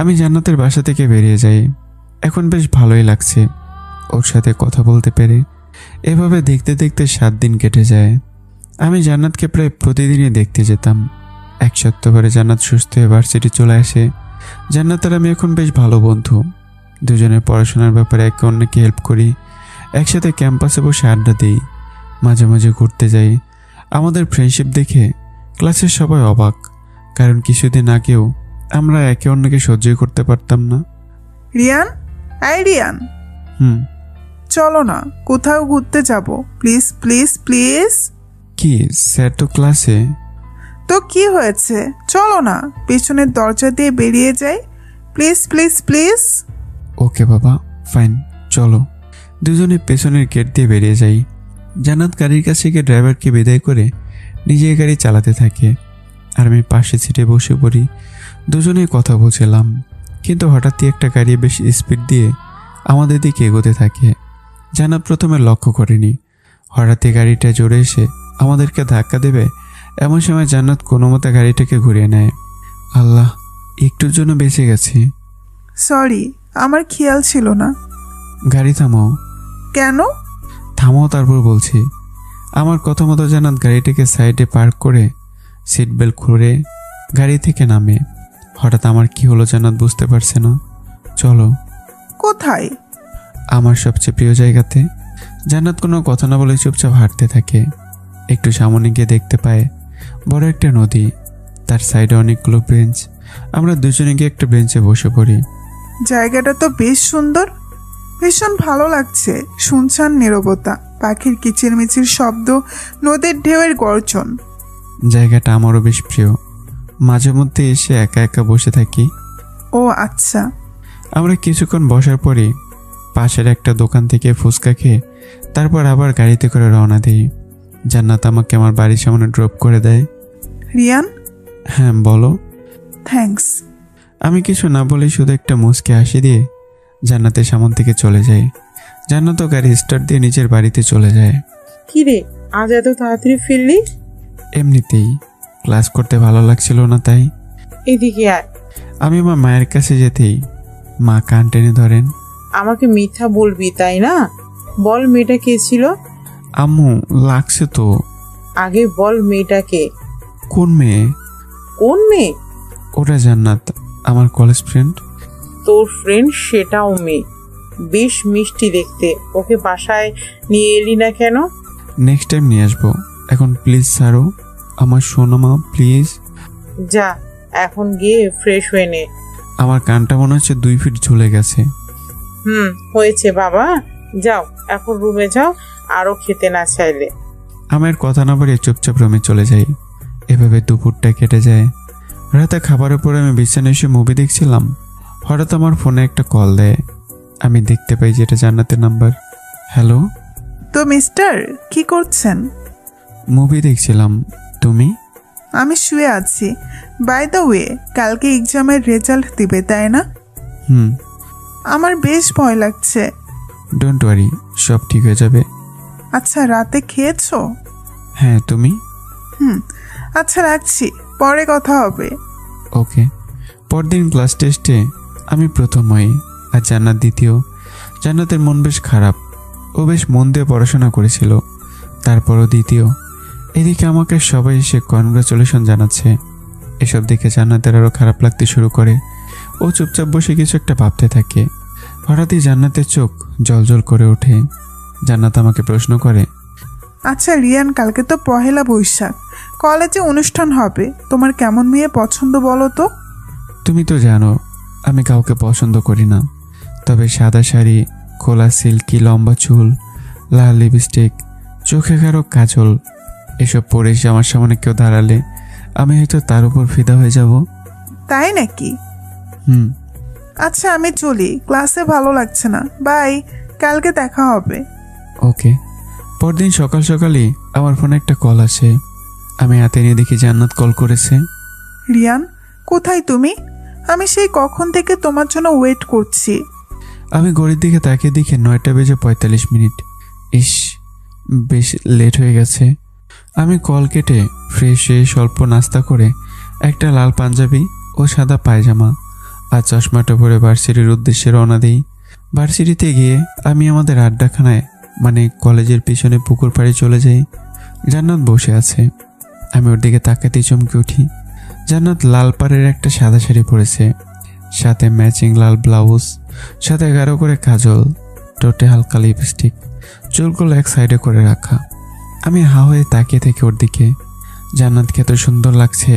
আমি জান্নাতের বাসা থেকে বেরিয়ে যাই। এখন বেশ ভালোই লাগছে ওর সাথে কথা বলতে পেরে। এভাবে দেখতে দেখতে 7 দিন কেটে যায়। আমি জান্নাতকে প্রায় প্রতিদিনই দেখতে যেতাম। 1 সপ্তাহ পরে জান্নাত সুস্থ হয়ে ভার্সিটি চলে আসে। জান্নাত আর আমি এখন বেশ ভালো বন্ধু। দুজনের পড়াশোনার ব্যাপারে একে অন্যকে হেল্প করি। একসাথে ক্যাম্পাসে বসে আড্ডা দিই, মাঝে মাঝে ঘুরতে যাই। আমাদের ফ্রেন্ডশিপ দেখে ক্লাসের সবাই অবাক, কারণ কিছুদিন আগেও আমরা একে অন্যকে সহ্যই করতে পারতাম না। রিয়ান, এই রিয়ান, চলো না কোথাও ঘুরতে যাব, প্লিজ প্লিজ প্লিজ। কি স্যার তো ক্লাসে? তো কি হয়েছে, চলো না, পেছনের দরজা দিয়ে বেরিয়ে যাই, প্লিজ প্লিজ প্লিজ। ওকে বাবা, ফাইন, চলো। দুজনে পেছনের গেট দিয়ে বেরিয়ে যাই। জান্নাত গাড়ির কাছে গিয়ে ড্রাইভারকে বিদায় করে নিজে গাড়ি চালাতে থাকে, আর আমি পাশে সিটে বসে পড়ি। দুজনেই কথা বলছিলাম, কিন্তু হঠাৎই একটা গাড়ি বেশ স্পিড দিয়ে আমাদের দিকে এগোতে থাকে। জান্নাত প্রথমে লক্ষ্য করেনি, হঠাৎই গাড়িটা জোরে এসে আমাদেরকে ধাক্কা দেবে এমন সময় জান্নাত কোনো মতে গাড়িটাকে ঘুরিয়ে নেয়। আল্লাহ, একটুর জন্য বেঁচে গেছি। সরি, আমার খেয়াল ছিল না। গাড়ি থামাও। কেন? থামাও তারপর বলছি। আমার কথা মতো জান্নাত গাড়িটাকে সাইডে পার্ক করে সিট বেল্ট খুলে গাড়ি থেকে নামে। হঠাৎ আমার কি হলো জান্নাত বুঝতে পারছে না। চলো। কোথায়? আমার সবচেয়ে প্রিয় জায়গাতে। জান্নাত কোনো কথা না বলে চুপচাপ হাঁটতে থাকে। একটু সামনে গিয়ে দেখতে পায় বড় একটা নদী, তার সাইডে অনেকগুলো বেঞ্চ। আমরা দুজনে গিয়ে একটা বেঞ্চে বসে পড়ি। জায়গাটা তো বেশ সুন্দর, ভীষণ ভালো লাগছে। শুনছান নীরবতা, পাখির কিচিরমিচির শব্দ, নদীর ঢেউয়ের গর্জন। জায়গাটা আমারও বেশ প্রিয়। মাঝে মধ্যে এসে একা একা বসে থাকি। ও আচ্ছা। আমরা কিছুক্ষণ বসার পরে পাশের একটা দোকান থেকে ফুচকা খেয়ে তারপর আবার গাড়িতে করে রওনা দিই। জান্নাত আমাকে আমার বাড়ির সামনে ড্রপ করে দেয়। রিয়ান? হ্যাঁ বলো। থ্যাঙ্কস। আমি কিছু না বলে শুধু একটা মুচকি হাসি দিয়ে জান্নাতের সামন থেকে চলে যাই। জান্নাতও গাড়ি স্টার্ট দিয়ে নিজের বাড়িতে চলে যায়। কি রে, আজ এত তাড়াতাড়ি ফিরলি? এমনিতেই ক্লাস করতে ভালো লাগছিল না, তাই। এদিকে আয়। আমি আমার মায়ের কাছে যেতেই মা কান টেনে ধরেন। আমাকে মিথ্যা বলবি তাই না? বল মেয়েটা কে ছিল? আম্মু, লাগছে তো। আগে বল মেয়েটাকে। কোন মেয়ে? কোন মেয়ে? ওটা জান্নাত, আমার কলেজ ফ্রেন্ড। তোর ফ্রেন্ড? সেটাও মেয়ে, বেশ মিষ্টি দেখতে। ওকে বাসায় নিয়ে এলি না কেন? নেক্সট টাইম নিয়ে আসবো, এখন প্লিজ ছাড়ো আমার সোনা মা, প্লিজ। যা, এখন গিয়ে ফ্রেশ হয়ে নে। আমার কানটা মনে হচ্ছে 2 ফিট ঝুলে গেছে। হয়েছে বাবা, যাও এখন রুমে যাও, আরো খেতে না চাইলে। আমার কথা না বাড়িয়ে চুপচাপ রুমে চলে যাই। এভাবে দুপুরটা কেটে যায়। রাতে খাবারের পরে আমি বিছানায় এসে মুভি দেখছিলাম। হঠাৎ আমার ফোনে একটা কল দেয়। আমি দেখতে পাই যেটা জান্নাতের নাম্বার। হ্যালো। তো মিস্টার, কি করছেন? মুভি দেখছিলাম। তুমি? আমি শুয়ে আছি। বাই দ্য ওয়ে, কালকে এক্সামের রেজাল্ট দিবে তাই না? আমার বেশ ভয় লাগছে। ডোন্ট ওয়ারি, সব ঠিক হয়ে যাবে। আচ্ছা, রাতে খেয়েছো? হ্যাঁ, তুমি? আচ্ছা রাখছি, পরে কথা হবে। ওকে। পরদিন ক্লাস টেস্টে আমি প্রথম হই আর জান্নাত দ্বিতীয়। জান্নাতের মন বেশ খারাপ, ও বেশ মন দিয়ে পড়াশোনা করেছিল, তারপরও দ্বিতীয়। এদিকে আমাকে সবাই এসে কনগ্রাচুলেশন জানাচ্ছে। এসব দেখে জান্নাতের আরও খারাপ লাগতে শুরু করে। ও চুপচাপ বসে কিছু একটা ভাবতে থাকে। হঠাৎই জান্নাতের চোখ জ্বলজ্বল করে ওঠে। জান্নাত আমাকে প্রশ্ন করে, আচ্ছা রিয়ান, কালকে তো পহেলা বৈশাখ, কলেজে অনুষ্ঠান হবে, তোমার কেমন মেয়ে পছন্দ বলো তো? তুমি তো জানো আমি কাউকে পছন্দ করি না, তবে সাদা শাড়ি, খোলা সিল্কি লম্বা চুল, লাল লিপস্টিক, চোখে গাঢ় কাজল, এসব পরে এসে আমার সামনে কেউ দাঁড়ালে আমি হয়তো তার উপর ফিদা হয়ে যাব। তাই নাকি? আচ্ছা আমি চলি, ক্লাসে ভালো লাগছে না, বাই, কালকে দেখা হবে। ওকে। পরদিন সকাল সকালই আমার ফোনে একটা কল আসে। আমি হাতে নিয়ে দেখি জান্নাত কল করেছে। রিয়ান, কোথায় তুমি? আমি সেই কখন থেকে তোমার জন্য ওয়েট করছি। আমি ঘড়ির দিকে তাকিয়ে দেখি 9:45। ইস, বেশ লেট হয়ে গেছে। আমি কল কেটে ফ্রেশ হয়ে স্বল্প নাস্তা করে একটা লাল পাঞ্জাবি ও সাদা পায়জামা আর চশমাটা পরে ভার্সিটির উদ্দেশ্যে রওনা দিই। ভার্সিটিতে গিয়ে আমি আমাদের আড্ডাখানায় মানে কলেজের পিছনে পুকুর পাড়ে চলে যাই। জান্নাত বসে আছে। আমি ওর দিকে তাকাতেই চমকে উঠি। জান্নাত লাল পাড়ের একটা সাদা শাড়ি পরেছে, সাথে ম্যাচিং লাল ব্লাউজ, সাথে গাঢ় করে কাজল, ঠোঁটে হালকা লিপস্টিক, চুলগুলো এক সাইডে করে রাখা। আমি হা হয়ে তাকিয়ে থেকে ওর দিকে। জান্নাতকে এত সুন্দর লাগছে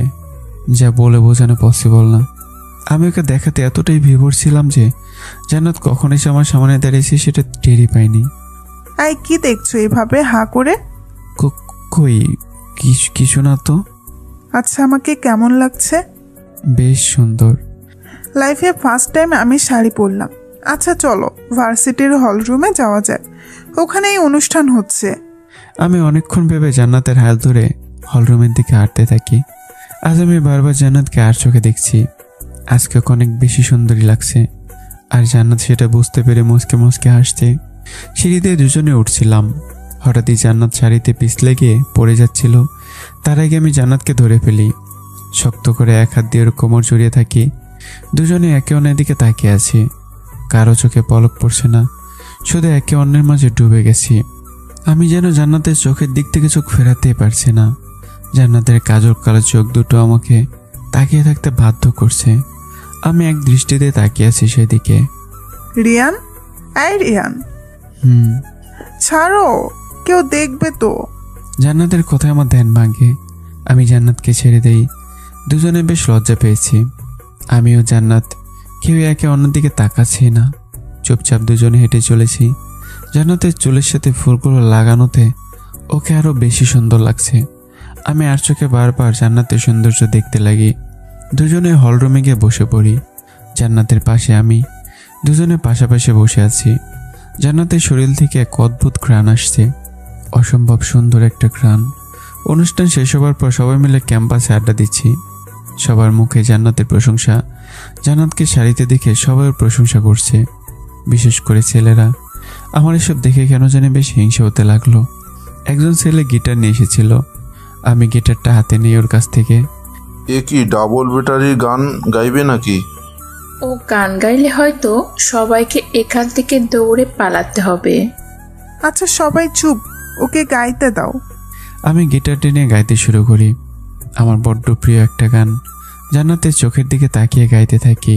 যা বলে বোঝানো পসিবল না। আমি ওকে দেখাতে এতটাই বিভোর ছিলাম যে জান্নাত কখন এসে আমার সামনে দাঁড়িয়েছে সেটা টেরই পাইনি। আই, কি দেখছো এভাবে হা করে? কই কিছু না তো। আচ্ছা, আমাকে কেমন লাগছে? বেশ সুন্দর। লাইফে ফার্স্ট টাইম আমি শাড়ি পরলাম। আচ্ছা চলো, ভার্সিটির হল রুমে যাওয়া যায়, ওখানেই অনুষ্ঠান হচ্ছে। আমি অনেকক্ষণ ভেবে জান্নাতের হাত ধরে হলরুমের দিকে হাঁটতে থাকি। আজ আমি বারবার জান্নাতকে আর চোখে দেখছি। আজকে ওকে অনেক বেশি সুন্দরী লাগছে, আর জান্নাত সেটা বুঝতে পেরে মুচকে মুচকে হাসছে। সিঁড়ি দিয়ে দুজনে উঠছিলাম। হঠাৎই জান্নাত শাড়িতে পিছলে গিয়ে পড়ে যাচ্ছিল। তার আগে আমি জান্নাতকে ধরে ফেলি, শক্ত করে এক হাত দিয়ে ওর কোমর জড়িয়ে থাকি। দুজনে একে অন্যের দিকে তাকিয়ে আছি। কারো চোখে পলক পড়ছে না, শুধু একে অন্যের মাঝে ডুবে গেছি। আমি যেন জান্নাতের চোখের দিক থেকে চোখ ফেরাতেই পারছি না। জান্নাতের কাজল কালো চোখ দুটো আমাকে তাকিয়ে থাকতে বাধ্য করছে। আমি এক দৃষ্টিতে তাকিয়ে আছি সেদিকে। রিয়ান, এই রিয়ান, ছাড়ো, কেউ দেখবে তো। জান্নাতের কথায় আমার ধ্যান ভাঙে। আমি জান্নাতকে ছেড়ে দেই। দুজনে বেশ লজ্জা পেয়েছি। আমিও জান্নাত কেউ একে অন্যদিকে তাকাচ্ছি না, চুপচাপ দুজনে হেঁটে চলেছি। জান্নাতের চুলের সাথে ফুলগুলো লাগানোতে ওকে আরো বেশি সুন্দর লাগছে। আমি আর চোখে বারবার জান্নাতের সৌন্দর্য দেখতে লাগি। দুজনে হলরুমে গিয়ে বসে পড়ি। জান্নাতের পাশে আমি। দুজনে পাশাপাশি বসে আছি। জান্নাতের শরীর থেকে এক অদ্ভুত ঘ্রাণ আসছে, অসম্ভব সুন্দর একটা ঘ্রাণ। অনুষ্ঠান শেষ হবার পর সবাই মিলে ক্যাম্পাসে আড্ডা দিচ্ছি। সবার মুখে জান্নাতের প্রশংসা। জান্নাতকে শাড়িতে দেখে সবাই ওর প্রশংসা করছে, বিশেষ করে ছেলেরা। আমার এসব দেখে কেন জানি বেশ হিংসা হতে লাগলো। একজন ছেলে গিটার নিয়ে এসেছিল। আমি গিটারটা হাতে নিয়ে ওর কাছ থেকে, এ কি ডাবল ব্যাটারি গান গাইবে নাকি? ও গান গাইলে হয়তো সবাইকে এখান থেকে দৌড়ে পালাতে হবে। আচ্ছা সবাই চুপ, ওকে গাইতে দাও। আমি গিটার টেনে গাইতে শুরু করি। আমার বড্ড প্রিয় একটা গান। জান্নাতের চোখের দিকে তাকিয়ে গাইতে থাকি,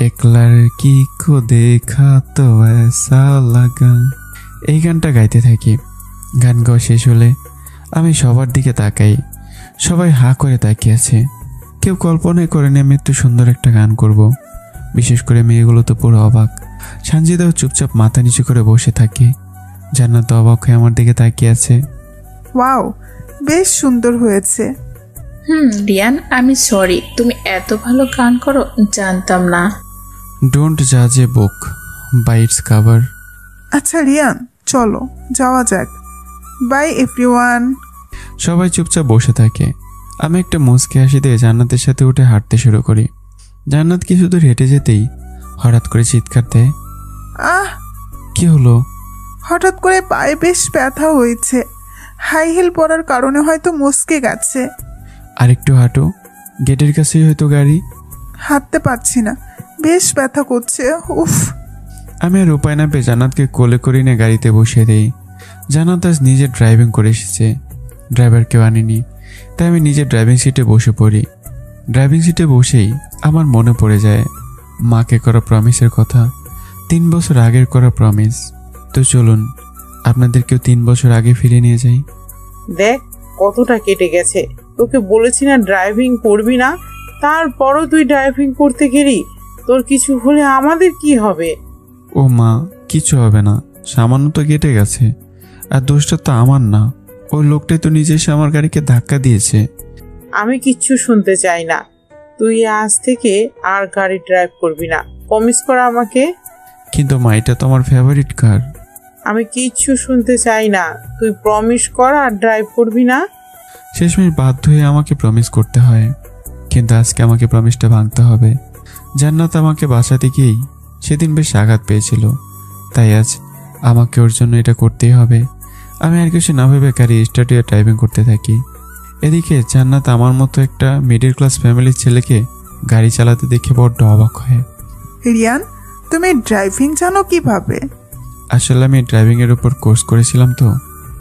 একলা লড়কি কো দেখা তো এসা লাগা। এই গানটা গাইতে থাকি। গান গাওয়া শেষ হলে আমি সবার দিকে তাকাই। সবাই হা করে তাকিয়ে আছে। কেউ কল্পনাই করেনি আমি এত সুন্দর একটা গান করব। বিশেষ করে মেয়েগুলো তো পুরো অবাক। সানজিদাও চুপচাপ মাথা নিচু করে বসে থাকে। জান্নাত অবাক হয়ে আমার দিকে তাকিয়ে আছে। ওয়াও, বেশ সুন্দর হয়েছে। রিয়ান, আমি সরি, তুমি এত ভালো গান করো জানতাম না। ডোন্ট জাজ এ বুক বাই ইটস কভার। আচ্ছা রিয়ান, চলো যাওয়া যাক। By everyone. সবাই চুপচাপ বসে থাকে। আমি একটা মুচকি হাসি দিয়ে জান্নাতের সাথে উঠে হাঁটতে শুরু করি। জান্নাত কিছু দূর হেঁটে যেতেই হঠাৎ করে চিৎকার দেয়। আহ! কি হলো? হঠাৎ করে পায়ে বেশ ব্যথা হয়েছে। হাই হিল পরার কারণে হয়তো মস্কে গেছে। আর একটু হাঁটো, গেটের কাছেই হয়তো গাড়ি। হাঁটতে পারছি না, বেশ ব্যথা করছে। উফ। আমি আর উপায় না পেয়ে জান্নাতকে কোলে করে নিয়ে গাড়িতে বসিয়ে দিই। জান্নাত আজ নিজে ড্রাইভিং করে এসেছে, ড্রাইভার কেউ আনেনি, তাই আমি নিজে ড্রাইভিং সিটে বসে পড়ি। ড্রাইভিং সিটে বসেই আমার মনে পড়ে যায় মাকে করা প্রমিসের কথা, 3 বছর আগের করা প্রমিস। তো চলুন আপনাদেরকেও 3 বছর আগে ফিরে নিয়ে যাই। দেখ কতটা কেটে গেছে, তোকে বলেছি না ড্রাইভিং করবি না, তারপরও তুই ড্রাইভিং করতে গেলি। তোর কিছু হলে আমাদের কি হবে? ও মা, কিছু হবে না, সামান্য তো কেটে গেছে, আর দোষটা তো আমার না, ওই লোকটাই তো নিজে এসে আমার গাড়িকে ধাক্কা দিয়েছে। আমি কিচ্ছু শুনতে চাই না, তুই আজ থেকে আর গাড়ি ড্রাইভ করবি না, প্রমিস কর আমাকে। কিন্তু মা, এটা তো আমার ফেভারিট কার। আমি কিচ্ছু শুনতে চাই না, তুই প্রমিস কর আর ড্রাইভ করবি না। শেষমেশ বাধ্য হয়ে আমাকে প্রমিস করতে হয়, কিন্তু আজকে আমাকে প্রমিসটা ভাঙতে হবে। জান্নাত আমাকে বাঁচাতে গিয়েই সেদিন বেশ আঘাত পেয়েছিল, তাই আজ আমাকে ওর জন্য এটা করতেই হবে। আমি আর কিছু না ভেবে গাড়ি স্টার্ট দিয়ে ড্রাইভিং করতে থাকি। এদিকে জান্নাত আমার মতো একটা মিডল ক্লাস ফ্যামিলির ছেলেকে গাড়ি চালাতে দেখে বড্ড অবাক হয়। রিয়ান, তুমি ড্রাইভিং জানো কিভাবে? আসলে আমি ড্রাইভিংয়ের উপর কোর্স করেছিলাম তো,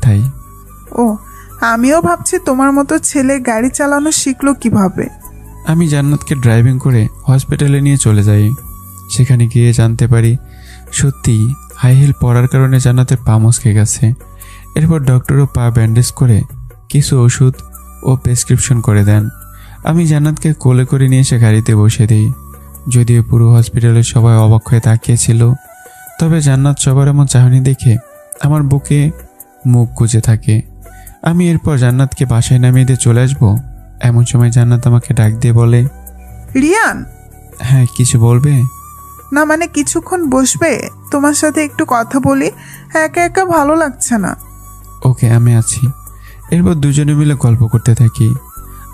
তাই। ও, আমিও ভাবছি তোমার মতো ছেলে গাড়ি চালানো শিখলো কিভাবে। আমি জান্নাতকে ড্রাইভিং করে হসপিটালে নিয়ে চলে যাই। সেখানে গিয়ে জানতে পারি সত্যিই হাই হিল পরার কারণে জান্নাতের পা মচকে গেছে। এরপর ডক্টরও পা ব্যান্ডেজ করে কিছু ওষুধ ও প্রেসক্রিপশন করে দেন। আমি জান্নাতকে কোলে করে নিয়ে এসে গাড়িতে বসে দিই। যদিও পুরো হসপিটালের সবাই অবাক হয়ে তাকিয়েছিল, তবে জান্নাত সবার এমন চাহনি দেখে আমার বুকে মুখ গুজে থাকে। আমি এরপর জান্নাতকে বাসায় নামিয়ে দিয়ে চলে আসবো, এমন সময় জান্নাত আমাকে ডাক দিয়ে বলে, রিয়ান। হ্যাঁ, কিছু বলবে? না মানে কিছুক্ষণ বসবে, তোমার সাথে একটু কথা বলি, একা একা ভালো লাগছে না। ওকে, আমি আছি। এরপর দুজনে মিলে গল্প করতে থাকি।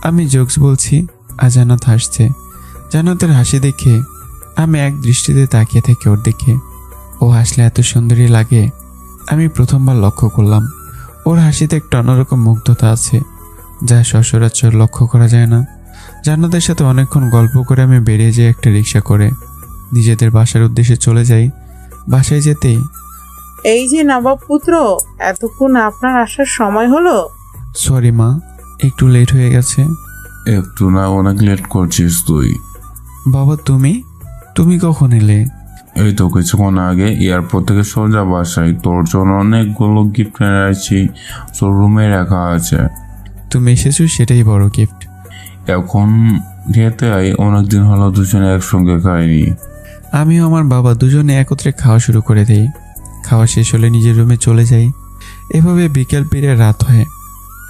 আমি জোকস বলছি আর জান্নাত হাসছে। জান্নাতের হাসি দেখে আমি এক দৃষ্টিতে তাকিয়ে থাকি ওর দিকে। ও হাসলে এত সুন্দরী লাগে আমি প্রথমবার লক্ষ্য করলাম। ওর হাসিতে একটা অন্যরকম মুগ্ধতা আছে, যা সচরাচর লক্ষ্য করা যায় না। জান্নাতের সাথে অনেকক্ষণ গল্প করে আমি বেরিয়ে যাই একটা রিক্সা করে। নিজেদের বাসার উদ্দেশ্যে চলে যাই। বাসায় যেতেই, এই যে নবাব পুত্র, এতক্ষণ আপনার আসার সময় হলো। সরি মা, একটু লেট হয়ে গেছে। একটু না, অনেক লেট করছিস তুই। বাবা, তুমি কখন এলে? এই তো কিছুক্ষণ আগে এয়ারপোর্ট থেকে সোজা বাসায়। তোর জন্য অনেকগুলো গিফট এনে আসছি, তোর রুমে রাখা আছে। তুমি এসেছো, সেটাই বড় গিফট। এখন খেতে আই, অনেকদিন হলো দুজনে একসঙ্গে খাইনি। আমিও আমার বাবা দুজনে একত্রে খাওয়া শুরু করে দেই। খাওয়া শেষ হলে নিজের রুমে চলে যাই। এভাবে বিকেল পেরিয়ে রাত হয়।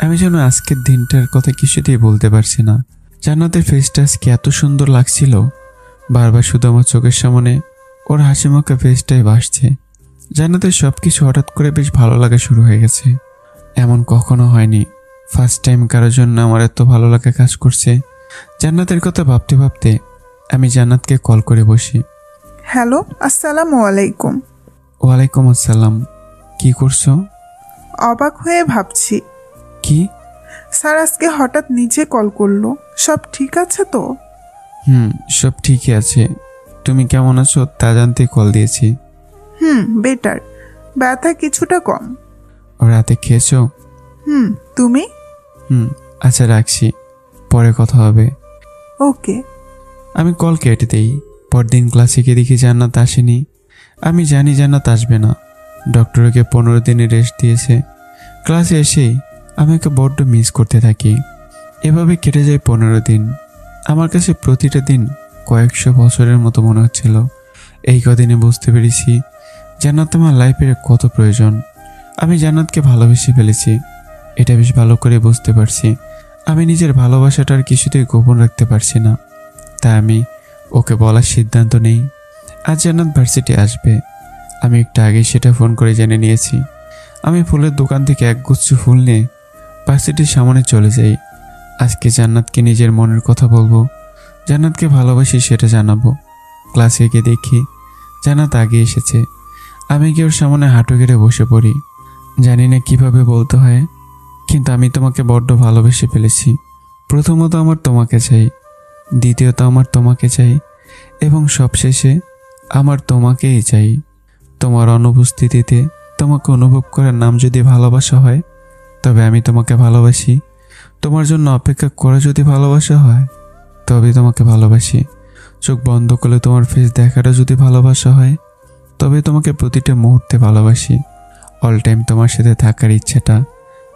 আমি যেন আজকের দিনটার কথা কিছুতেই বলতে পারছি না। জান্নাতের ফেসটা আজকে এত সুন্দর লাগছিল, বারবার শুধু আমার চোখের সামনে ওর হাসি মাখা ফেসটাই ভাসছে। জান্নাতের সব কিছু হঠাৎ করে বেশ ভালো লাগা শুরু হয়ে গেছে। এমন কখনো হয়নি। ফার্স্ট টাইম কারোর জন্য আমার এত ভালো লাগা কাজ করছে। জান্নাতের কথা ভাবতে ভাবতে আমি জান্নাতকে কল করে বসি। হ্যালো, আসসালামু আলাইকুম। ওয়ালাইকুম আসসালাম। কি করছো? অবাক হয়ে ভাবছি। কি? স্যার আজকে হঠাৎ নিজে কল করলো। সব ঠিক আছে তো? সব ঠিকই আছে। তুমি কেমন আছো তা জানতে কল দিয়েছি। বেটার, ব্যথা কিছুটা কম। রাতে খেয়েছো? তুমি? আচ্ছা, রাখছি, পরে কথা হবে। ওকে। আমি কল কেটে দিই। পরদিন ক্লাসে গিয়ে দেখি জান্নাত আসেনি। আমি জানি জান্নাত আসবে না। ডক্টরকে 15 দিনের রেস্ট দিয়েছে। ক্লাসে এসেই আমি ওকে বড্ড মিস করতে থাকি। এভাবে কেটে যায় 15 দিন। আমার কাছে প্রতিটা দিন কয়েকশো বছরের মতো মনে হচ্ছিল। এই কদিনে বুঝতে পেরেছি জান্নাত আমার লাইফের কত প্রয়োজন। আমি জান্নাতকে ভালোবেসে ফেলেছি, এটা বেশ ভালো করে বুঝতে পারছি। আমি নিজের ভালোবাসাটার কিছুতেই গোপন রাখতে পারছি না, তাই আমি ওকে বলার সিদ্ধান্ত নেই। আজ জান্নাত ভার্সিটি আসবে। আমি একটু আগেই সেটা ফোন করে জেনে নিয়েছি। আমি ফুলের দোকান থেকে একগুচ্ছ ফুল নিয়ে ভার্সিটির সামনে চলে যাই। আজকে জান্নাতকে নিজের মনের কথা বলবো, জান্নাতকে ভালোবাসি সেটা জানাবো। ক্লাসে গিয়ে দেখি জান্নাত আগে এসেছে। আমি গিয়ে ওর সামনে হাঁটু গেড়ে বসে পড়ি। জানি না কিভাবে বলতে হয়, কিন্তু আমি তোমাকে বড্ড ভালোবেসে ফেলেছি। প্রথমত আমার তোমাকে চাই, দ্বিতীয়ত আমার তোমাকে চাই, এবং সবশেষে আমার তোমাকেই চাই। তোমার অনুপস্থিতিতে তোমাকে অনুভব করার নাম যদি ভালোবাসা হয়, তবে আমি তোমাকে ভালোবাসি। তোমার জন্য অপেক্ষা করা যদি ভালোবাসা হয়, তবে তোমাকে ভালোবাসি। চোখ বন্ধ করলে তোমার ফেস দেখাটা যদি ভালোবাসা হয়, তবে তোমাকে প্রতিটা মুহূর্তে ভালোবাসি। অল টাইম তোমার সাথে থাকার ইচ্ছাটা,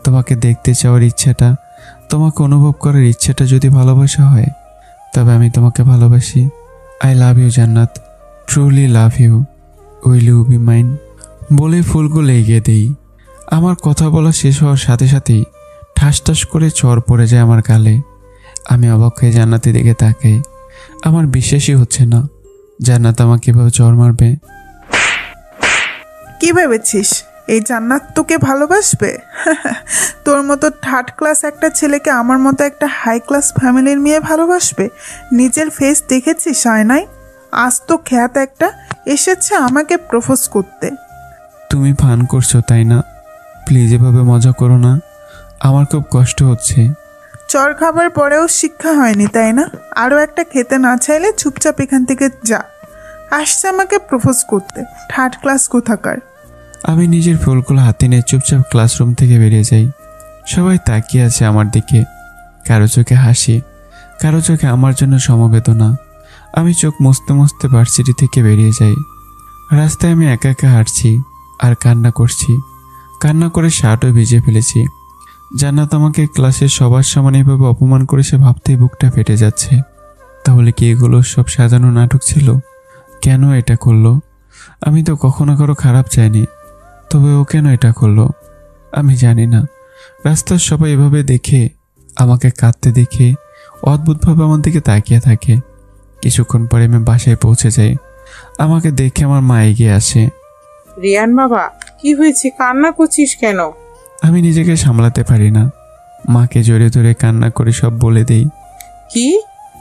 তোমাকে দেখতে চাওয়ার ইচ্ছাটা, তোমাকে অনুভব করার ইচ্ছাটা যদি ভালোবাসা হয়, তবে আমি তোমাকে ভালোবাসি। I love you Jannat, truly love you, will you be mine? বলে ফুলগুলো এগিয়ে দিই। আমার কথা বলা শেষ হওয়ার সাথে সাথেই ঠাস ঠাস করে চড় পড়ে যায় আমার গালে। আমি অবাক হয়ে জান্নাতের দিকে তাকাই। আমার বিশ্বাসই হচ্ছে না জান্নাত আমাকে কীভাবে চড় মারবে। কি ভেবেছিস এই জান্নাত তোকে ভালোবাসবে? তোর মতো থার্ড ক্লাস একটা ছেলেকে আমার মতো একটা হাই ক্লাস ফ্যামিলির মেয়ে ভালোবাসবে? নিজের ফেস দেখেছিস আয়নায়? আজ তো খ্যাত একটা এসেছে আমাকে প্রপোজ করতে। তুমি ফান করছো তাই না? প্লিজ এভাবে মজা করো না, আমার খুব কষ্ট হচ্ছে। চর খাবার পরেও শিক্ষা হয়নি তাই না? আরও একটা খেতে না চাইলে চুপচাপ এখান থেকে যা। আসছে আমাকে প্রপোজ করতে, থার্ড ক্লাস কোথাকার। আমি নিজের ফুলগুলো হাতে নিয়ে চুপচাপ ক্লাসরুম থেকে বেরিয়ে যাই। সবাই তাকিয়ে আছে আমার দিকে, কারো চোখে হাসি, কারো চোখে আমার জন্য সমবেদনা। আমি চোখ মুছতে মুছতে ভার্সিটি থেকে বেরিয়ে যাই। রাস্তায় আমি একা একা হাঁটছি আর কান্না করছি। কান্না করে শার্টও ভিজে ফেলেছি। জান্নাত আমাকে ক্লাসের সবার সামনে এভাবে অপমান করে সে ভাবতেই বুকটা ফেটে যাচ্ছে। তাহলে কি এগুলো সব সাজানো নাটক ছিল? কেন এটা করলো? আমি তো কখনো কারো খারাপ চাইনি, তবে ও কেন এটা করলো আমি জানি না। রাস্তার সবাই এভাবে দেখে, আমাকে কাঁদতে দেখে অদ্ভুতভাবে আমার দিকে তাকিয়ে থাকে। কিছুক্ষণ পরে আমি বাসায় পৌঁছে যাই। আমাকে দেখে আমার মা এগিয়ে আসে। রিয়ান বাবা, কি হয়েছে? কান্না করছিস কেন? আমি নিজেকে সামলাতে পারি না, মাকে জড়িয়ে ধরে কান্না করে সব বলে দেই। কি,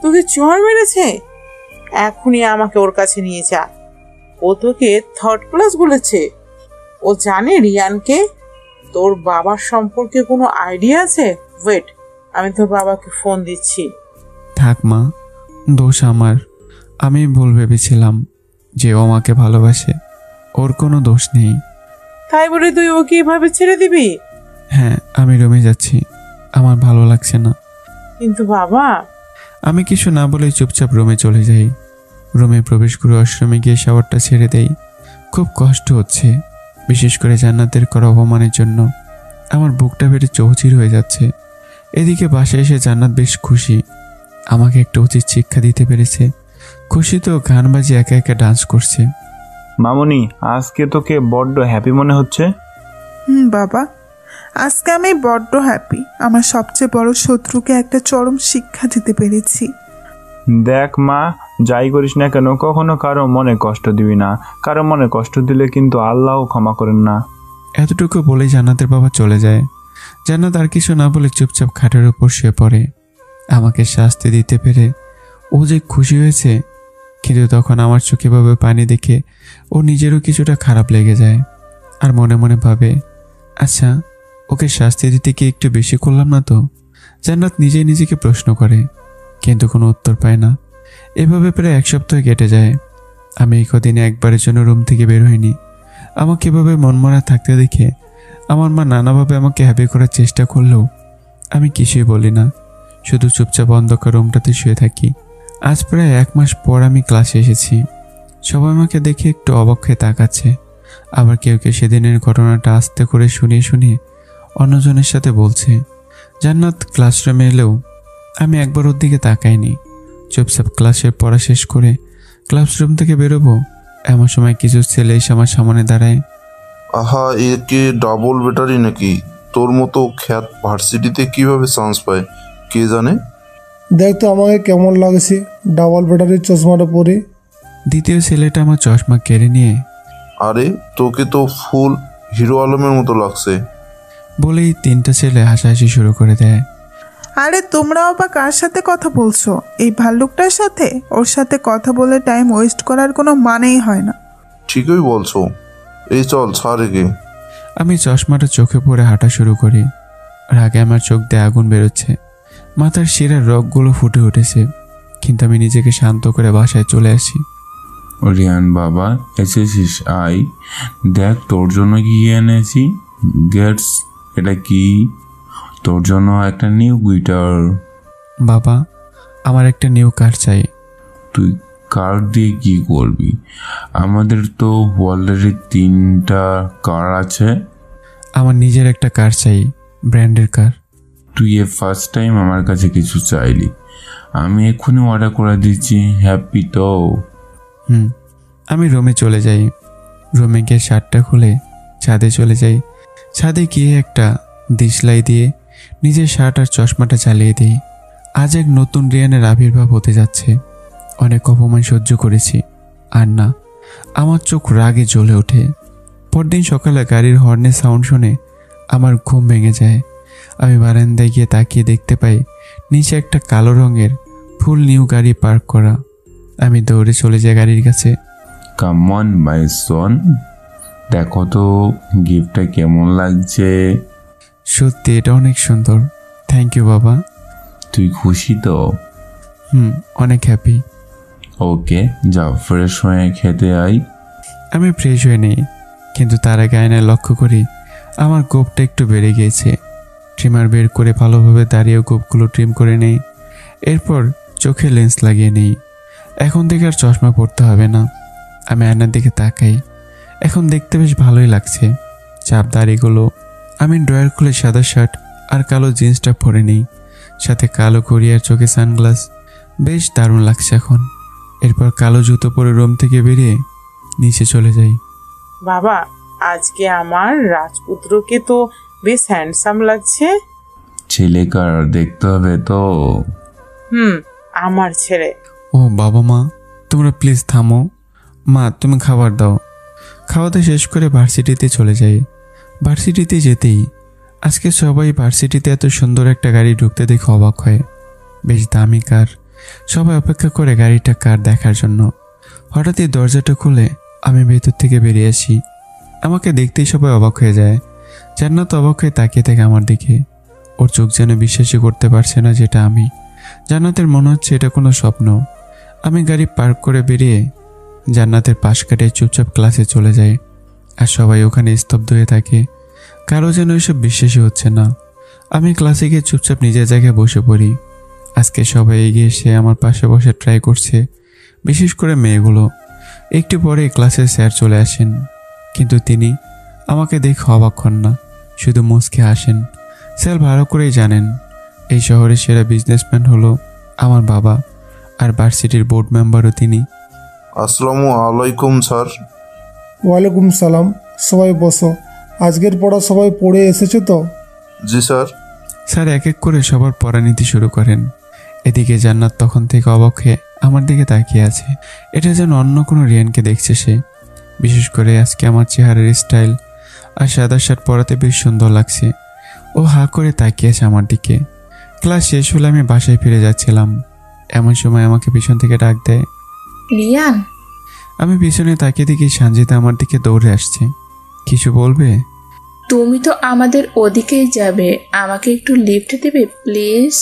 তোকে চড় মেরেছে? এখনই আমাকে ওর কাছে নিয়ে যা। ও তোকে থার্ড ক্লাস বলেছে? ও জানে রিয়ানকে? তোর বাবার সম্পর্কে কোনো আইডিয়া আছে? ওয়েট, আমি তোর বাবাকে ফোন দিচ্ছি। থাক মা, দোষ আমার। আমি ভুল ভেবেছিলাম যে ও আমাকে ভালোবাসে, ওর কোনো দোষ নেই। তাই বলে তুই ওকে এভাবে ছেড়ে দিবি? হ্যাঁ, আমি রুমে যাচ্ছি, আমার ভালো লাগছে না। কিন্তু বাবা। আমি কিছু না বলে চুপচাপ রুমে চলে যাই। রুমে প্রবেশ করে ওয়াশরুমে গিয়ে শাওয়ারটা ছেড়ে দেই। খুব কষ্ট হচ্ছে, বিশেষ করে জান্নাতের করা অপমানের জন্য। আমার বুকটা ফেটে চৌচির হয়ে যাচ্ছে। এদিকে বাসায় এসে জান্নাত বেশ খুশি, আমাকে একটা উচিত শিক্ষা দিতে পেরেছে। খুশি তো গান বাজিয়ে একা একা ডান্স করছে। মামনি, আজকে তোকে বড্ড হ্যাপি মনে হচ্ছে। বাবা, আজকে আমি বড্ড হ্যাপি। আমার সবচেয়ে বড় শত্রুকে একটা চরম শিক্ষা দিতে পেরেছি। দেখ মা, যাই করিস না কেন কখনো কারো মনে কষ্ট দিবি না। কারো মনে কষ্ট দিলে কিন্তু আল্লাহও ক্ষমা করেন না। এতটুকু বলে জান্নাতের বাবা চলে যায়। জান্নাত আর কিছু না বলে চুপচাপ খাটের উপর শুয়ে পড়ে। আমাকে শাস্তি দিতে পেরে ও যে খুশি হয়েছে, কিন্তু তখন আমার চোখে ভাবে পানি দেখে ও নিজেরও কিছুটা খারাপ লেগে যায়। আর মনে মনে ভাবে, আচ্ছা ওকে শাস্তি দিতে কি একটু বেশি করলাম না তো? জান্নাত নিজেই নিজেকে প্রশ্ন করে, কিন্তু কোনো উত্তর পায় না। এভাবে প্রায় এক সপ্তাহ কেটে যায়। আমি এই কদিনে একবারের জন্য রুম থেকে বের হইনি। আমাকে এভাবে মনমরা থাকতে দেখে আমার মা নানাভাবে আমাকে হ্যাপি করার চেষ্টা করলেও আমি কিছুই বলি না, শুধু চুপচাপ অন্ধকার রুমটাতে শুয়ে থাকি। আজ প্রায় 1 মাস পর আমি ক্লাসে এসেছি। সবাই আমাকে দেখে একটু অবাক হয়ে তাকাচ্ছে। আবার কেউ কেউ সেদিনের ঘটনাটা আস্তে করে শুনিয়ে শুনিয়ে অন্যজনের সাথে বলছে। জান্নাত ক্লাসরুমে এলেও আমি একবার ওর দিকে তাকাইনি। চুপচাপ ক্লাসে পড়া শেষ করে ক্লাসরুম থেকে বেরোবো, এমন সময় কিছু ছেলে এসে আমার সামনে দাঁড়ায়। আহা, এ কি ডাবল ব্যাটারি নাকি? তোর মতো খ্যাত ভার্সিটিতে কিভাবে চান্স পায় কে জানে। দেখ তো আমাকে কেমন লাগছে ডাবল ব্যাটারির চশমাটা পরে। দ্বিতীয় ছেলেটা আমার চশমা কেড়ে নিয়ে, আরে তোকে তো ফুল হিরো আলমের মতো লাগছে বলেই 3টা ছেলে হাসাহাসি শুরু করে দেয়। আরে তোমরাও বা কার সাথে কথা বলছো? এই ভাল্লুকটার সাথে? ওর সাথে কথা বলে টাইম ওয়েস্ট করার কোনো মানেই হয় না। ঠিকই বলছো, এই চল ছাড় একে। আমি চশমাটা চোখে পরে হাঁটা শুরু করি। রাগে আমার চোখ দিয়ে আগুন বেরোচ্ছে, মাথার শিরার রগগুলো ফুটে উঠেছে, কিন্তু আমি নিজেকে শান্ত করে বাসায় চলে আসি। রিয়ান বাবা এসেছিস, আয় দেখ তোর জন্য কি এনেছি। গেটস, এটা কি? তোর জন্য একটা নিউ গিটার। বাবা, আমার একটা নিউ কার চাই। তুই কার দিয়ে কি করবি? আমাদের তো অলরেডি 3টা কার আছে। আমার নিজের একটা কার চাই, ব্র্যান্ডের কার। তুই ফার্স্ট টাইম আমার কাছে কিছু চাইলি, আমি এক্ষুনি অর্ডার করে দিচ্ছি। হ্যাপি তো? আমি রুমে চলে যাই। রুমে গিয়ে শার্টটা খুলে ছাদে চলে যাই। ছাদে গিয়ে একটা দিশলাই দিয়ে নিজের শার্ট আর চশমাটা চালিয়ে দিই। আজ এক নতুন রিয়ানের আবির্ভাব হতে যাচ্ছে। অনেক অপমান সহ্য করেছি, আর না, আমার চোখ রাগে জ্বলে ওঠে। পরদিন সকালে গাড়ির হর্নের সাউন্ড শুনে আমার ঘুম ভেঙে যায়। আমি বারান্দায় গিয়ে তাকিয়ে দেখতে পাই নিচে একটা কালো রঙের ফুল নিউ গাড়ি পার্ক করা। আমি দৌড়ে চলে যাই গাড়ির কাছে। কাম অন মাই সন, দেখো তো গিফটটা কেমন লাগছে। সত্যি এটা অনেক সুন্দর। থ্যাংক ইউ বাবা। তুই খুশি তো? অনেক হ্যাপি। ওকে, যাও ফ্রেশ হয়ে খেতে আই। আমি ফ্রেশ হয়ে নেই, কিন্তু তার আগে আয়নায় লক্ষ্য করি আমার গোপটা একটু বেড়ে গিয়েছে। ট্রিমার বের করে ভালোভাবে দাঁড়িয়ে গোপগুলো ট্রিম করে নেই। এরপর চোখে লেন্স লাগিয়ে নেই। এখন থেকে আর চশমা পরতে হবে না। আমি আয়নার দিকে তাকাই। এখন দেখতে বেশ ভালোই লাগছে। চাপ দাড়িগুলো। আমি ড্রয়ার খুলে সাদা শার্ট আর কালো জিন্সটা পরে নিই, সাথে কালো ঘড়ি আর চোখে সানগ্লাস। বেশ দারুণ লাগছে এখন। এরপর কালো জুতো পরে রুম থেকে বেরিয়ে নিচে চলে যাই। বাবা, আজকে আমার রাজপুত্রকে তো বেশ হ্যান্ডসাম লাগছে। ছেলেকার দেখতে হবে তো। আমার ছেলে। ও বাবা মা, তোমরা প্লিজ থামো। মা, তুমি খাবার দাও। খাওয়াতে শেষ করে ভার্সিটিতে চলে যাই। ভার্সিটিতে যেতেই আজকে সবাই ভার্সিটিতে এত সুন্দর একটা গাড়ি ঢুকতে দেখে অবাক হয়। বেশ দামি কার। সবাই অপেক্ষা করে গাড়িটা কার দেখার জন্য। হঠাৎই দরজাটা খুলে আমি ভেতর থেকে বেরিয়ে আসি। আমাকে দেখতেই সবাই অবাক হয়ে যায়। জান্নাত অবাক হয়ে তাকিয়ে থাকে আমার দিকে। ওর চোখ যেন বিশ্বাসই করতে পারছে না যেটা আমি। জান্নাতের মনে হচ্ছে এটা কোনো স্বপ্ন। আমি গাড়ি পার্ক করে বেরিয়ে জান্নাতের পাশ কাটিয়ে চুপচাপ ক্লাসে চলে যাই। আর সবাই ওখানে স্তব্ধ হয়ে থাকে। কারো যেন এসব বিশ্বাসই হচ্ছে না। আমি ক্লাসে গিয়ে চুপচাপ নিজের জায়গায় বসে পড়ি। আজকে সবাই এগিয়ে এসে আমার পাশে বসে ট্রাই করছে, বিশেষ করে মেয়েগুলো। একটু পরে ক্লাসের স্যার চলে আসেন, কিন্তু তিনি আমাকে দেখে অবাক হন না, শুধু মুচকে হাসেন। স্যার ভালো করেই জানেন এই শহরের সেরা বিজনেসম্যান হলো আমার বাবা, আর ভার্সিটির বোর্ড মেম্বারও তিনি। আসসালামু আলাইকুম স্যার। ওয়ালাইকুম সালাম। সবাই বসো। আজকের পড়া সবাই পড়ে এসেছে তো? জি স্যার। স্যার এক এক করে সবার পড়া নিতে শুরু করেন। এদিকে জান্নাত তখন থেকে অবাক হয়ে আমার দিকে তাকিয়ে আছে। এটা যেন অন্য কোনো রিয়ানকে দেখছে সে। বিশেষ করে আজকে আমার চেহারার স্টাইল আর সাদা শার্ট পরাতে বেশ সুন্দর লাগছে। ও হা করে তাকিয়ে আছে আমার দিকে। ক্লাস শেষ হলে আমি বাসায় ফিরে যাচ্ছিলাম। এমন সময় আমাকে পিছন থেকে ডাক দেয়, রিয়ান। আমি পিছনে তাকিয়ে দেখি সানজিদা আমার দিকে দৌড়ে আসছে। কিছু বলবে? তুমি তো আমাদের ওদিকেই যাবে, আমাকে একটু লিফট দেবে প্লিজ?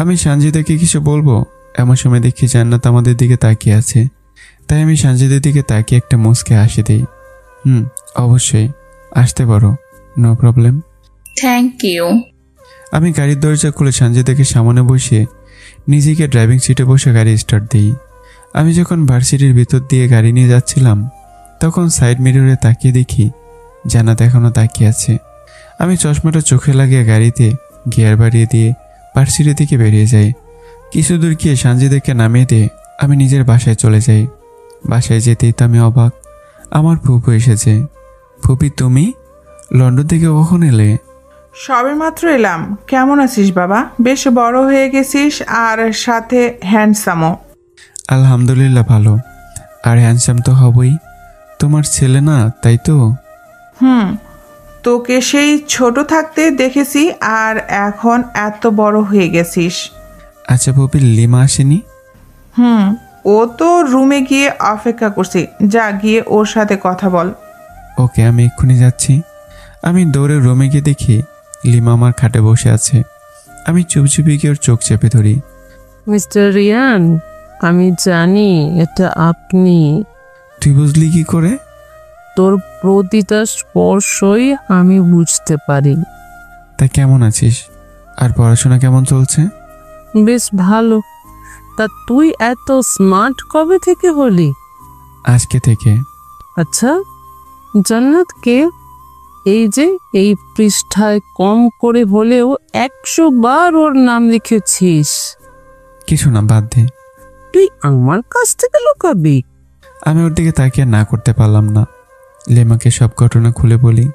আমি সানজিদাকে কিছু বলবো, এমন সময় দেখি জান্নাত আমাদের দিকে তাকিয়ে আছে। তাই আমি সানজিদার দিকে তাকিয়ে একটা মুচকে হাসি দিই। অবশ্যই আসতে পারো, নো প্রবলেম। Thank you. আমি গাড়ির দরজা খুলে সানজিদাকে সামনে বসিয়ে নিজেকে ড্রাইভিং সিটে বসে গাড়ি স্টার্ট দিই। আমি যখন ভার্সিটির ভিতর দিয়ে গাড়ি নিয়ে যাচ্ছিলাম, তখন সাইড মিররে তাকিয়ে দেখি জান্নাত এখনও তাকিয়ে আছে। আমি চশমাটা চোখে লাগিয়ে গাড়িতে গিয়ার বাড়িয়ে দিয়ে ভার্সিটির দিকে বেরিয়ে যাই। কিছু দূর গিয়ে সানজিদাকে নামিয়ে দিয়ে আমি নিজের বাসায় চলে যাই। বাসায় যেতেই তো আমি অবাক, আমার ফুপু এসেছে। ফুপি, তুমি লন্ডন থেকে কখন এলে? সবে মাত্র এলাম। কেমন আছিস বাবা? বেশ বড় হয়ে গেছিস, আর সাথে হ্যান্ডসামও। আলহামদুলিল্লাহ ভালো। আর হ্যান্ডসাম তো হবই, তোমার ছেলে না, তাই তো? তোকে সেই ছোট থাকতে দেখেছি, আর এখন এত বড় হয়ে গেছিস। আচ্ছা ফুপি, লিমা আসেনি? ও তো রুমে গিয়ে অপেক্ষা করছি, যা গিয়ে ওর সাথে কথা বল। ওকে, আমি এক্ষুনি যাচ্ছি। আমি দৌড়ে রুমে গিয়ে দেখি লিমা আমার খাটে বসে আছে। আমি চুপচুপি গিয়ে ওর চোখ চেপে ধরি। মিস্টার রিয়ান, আমি জানি এটা আপনি। তুই বুঝলি কি করে? তোর প্রতিটা স্পর্শই আমি বুঝতে পারি। তা কেমন আছিস? আর পড়াশোনা কেমন চলছে? বেশ ভালো। তা তুই এত স্মার্ট কবে থেকে হলি? আজকে থেকে। আচ্ছা, জান্নাত কে? এই যে এই পৃষ্ঠায় কম করে হলেও 100 বার ওর নাম লিখেছিস। কিছু না, বাদ দে। তুই আমার কাছ থেকে লুকাবি? আমি ওর দিকে তাকিয়ে না করতে পারলাম না। লিমাকে সব ঘটনা খুলে বলি।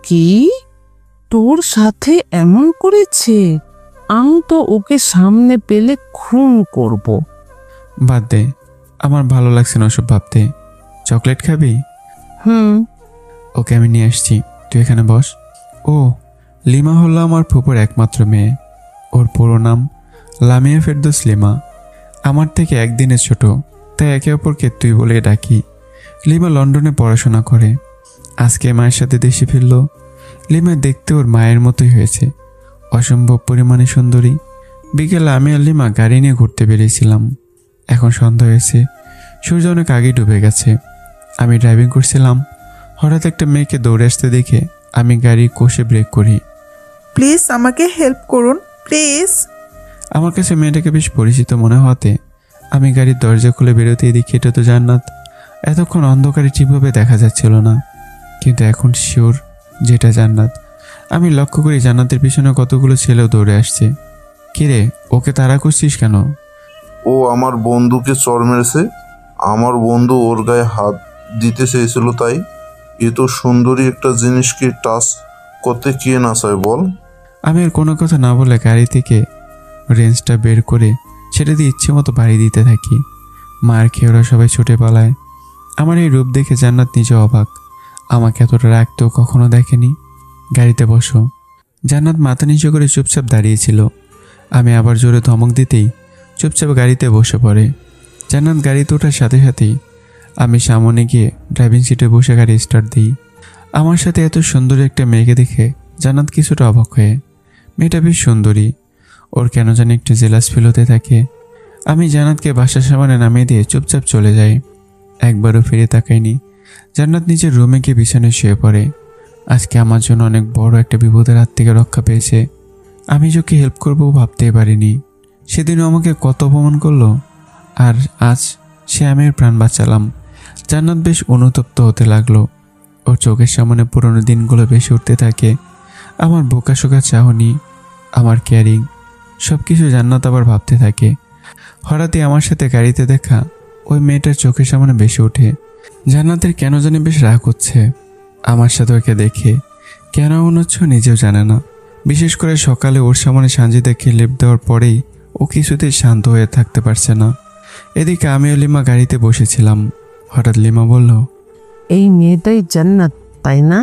কি তোর সাথে এমন করেছে? আমি তো ওকে সামনে পেলে খুন করব। বাদ দে, আমার ভালো লাগছে না ওসব ভাবতে। চকলেট খাবি? ওকে আমি নিয়ে আসছি, তুই এখানে বস। ও, লিমা হলো আমার ফুপুর একমাত্র মেয়ে। ওর পুরো নাম লামিয়া ফেরদৌস লিমা। আমার থেকে একদিনের ছোট, তাই একে অপরকে তুই বলে ডাকি। লিমা লন্ডনে পড়াশোনা করে, আজকে মায়ের সাথে দেশে ফিরল। লিমা দেখতে ওর মায়ের মতোই হয়েছে, অসম্ভব পরিমাণে সুন্দরী। বিকেলে আমি আর লিমা গাড়ি নিয়ে ঘুরতে বেরিয়েছিলাম। এখন সন্ধ্যা হয়েছে, সূর্য অনেক আগে ডুবে গেছে। আমি ড্রাইভিং করছিলাম, হঠাৎ একটা মেয়েকে দৌড়ে আসতে দেখে আমি গাড়ি কষে ব্রেক করি। প্লিজ আমাকে হেল্প করুন, প্লিজ। আমার কাছে মেয়েটাকে বেশ পরিচিত মনে হওয়াতে আমি গাড়ির দরজা খুলে বেরোতেই দেখি এটা তো জান্নাত। এতক্ষণ অন্ধকারে ঠিকভাবে দেখা যাচ্ছিল না, কিন্তু এখন শিওর যেটা জান্নাত। আমি লক্ষ্য করি জান্নাতের পিছনে কতগুলো ছেলেও দৌড়ে আসছে। কিরে, ওকে তাড়া করছিস কেন? ও আমার বন্ধুকে চড় মেরেছে। আমার বন্ধু ওর গায়ে হাত দিতে চেয়েছিল, তাই। এ তো সুন্দরী একটা জিনিসকে টাচ করতে কে না চায় বল? আমি আর কোনো কথা না বলে গাড়ি থেকে রেঞ্জটা বের করে সেটা দিয়ে ইচ্ছে মতো বাড়ি দিতে থাকি। মার খেয়ে ওরা সবাই ছুটে পালায়। আমার এই রূপ দেখে জান্নাত নিজে অবাক। আমাকে এতটা রাখতেও কখনো দেখেনি। গাড়িতে বসো। জান্নাত মাথা নিচু করে চুপচাপ দাঁড়িয়েছিল। আমি আবার জোরে ধমক দিতেই চুপচাপ গাড়িতে বসে পড়ে। জান্নাত গাড়িতে ওঠার সাথে সাথেই আমি সামনে গিয়ে ড্রাইভিং সিটে বসে গাড়ি স্টার্ট দিই। আমার সাথে এত সুন্দর একটা মেয়েকে দেখে জান্নাত কিছুটা অবাক হয়ে। মেয়েটা বেশ সুন্দরী, ওর কেন জানি একটু জেলাস ফিল হতে থাকে। আমি জান্নাতকে বাসার সামনে নামিয়ে দিয়ে চুপচাপ চলে যাই। একবারও ফিরে তাকাইনি। জান্নাত নিজের রুমে গিয়ে বিছানায় শুয়ে পড়ে। আজকে আমার জন্য অনেক বড় একটা বিপদের হাত থেকে রক্ষা পেয়েছে। আমি যে ওকে হেল্প করবো ভাবতেই পারিনি। সেদিনও আমাকে কত অপমান করলো, আর আজ সে আমি ওর প্রাণ বাঁচালাম। জান্নাত বেশ অনুতপ্ত হতে লাগলো। ওর চোখের সামনে পুরনো দিনগুলো বেশি উঠতে থাকে। আমার বোকাশোকা চাহনি, আমার কেয়ারিং, সব কিছু জান্নাত আবার ভাবতে থাকে। হঠাৎই আমার সাথে গাড়িতে দেখা ওই মেয়েটার চোখের সামনে বেশি ওঠে। জান্নাতের কেন জানি বেশ রাগ হচ্ছে আমার সাথে ওকে দেখে। কেন মনে হচ্ছে নিজেও জানে না। বিশেষ করে সকালে ওর সামনে সাঞ্জি দেখে লেপ দেওয়ার পরেই ও কিছুতেই শান্ত হয়ে থাকতে পারছে না। এদিকে আমি ও লিমা গাড়িতে বসেছিলাম। হঠাৎ লিমা বলল, এই মেয়েটাই জান্নাত, তাই না?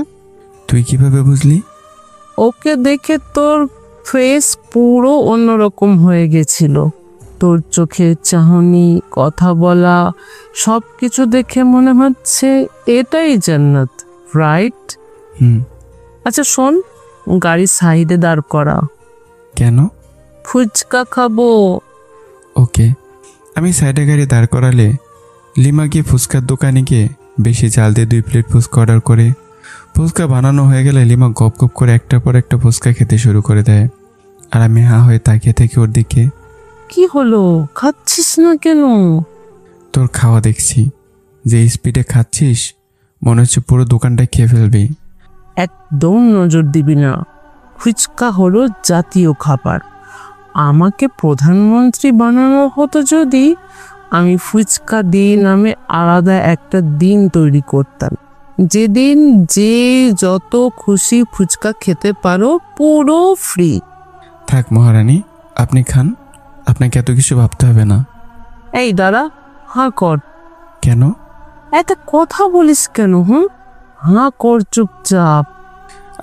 তুই কিভাবে বুঝলি? ওকে দেখে তোর ফেস পুরো অন্যরকম হয়ে গেছিল। তোর চোখের চাহনি, কথা বলা, সব কিছু দেখে মনে হচ্ছে এটাই জান্নাত, রাইট? আচ্ছা শোন, গাড়ি সাইডে দাঁড় করা। কেন? ফুচকা খাবো। ওকে। আমি সাইডে গাড়ি দাঁড় করালে লিমা গিয়ে ফুচকার দোকানে গিয়ে বেশি চাল দিয়ে 2 প্লেট ফুচকা অর্ডার করে। ফুচকা বানানো হয়ে গেলে লিমা গপ গপ করে একটার পর একটা ফুচকা খেতে শুরু করে দেয়। আর আমি হা হয়ে তাকিয়ে থাকি ওর দিকে। কি হলো, খাচ্ছিস না কেন? তোর খাওয়া দেখছি, যে স্পিডে খাচ্ছিস মনে হচ্ছে পুরো দোকানটা খেয়ে ফেলবি। একদম নজর দিবি না। ফুচকা হলো জাতীয় খাবার। আমাকে প্রধানমন্ত্রী বানানো হতো যদি, আমি ফুচকা দিন নামে আলাদা একটা দিন তৈরি করতাম, যেদিন যে যত খুশি ফুচকা খেতে পারো, পুরো ফ্রি। থাক মহারানী, আপনি খান, আপনাকে এত কিছু ভাবতে হবে না। এই দাঁড়া, হাঁ কর। কেন? এত কথা বলিস কেন? হাঁ কর চুপচাপ।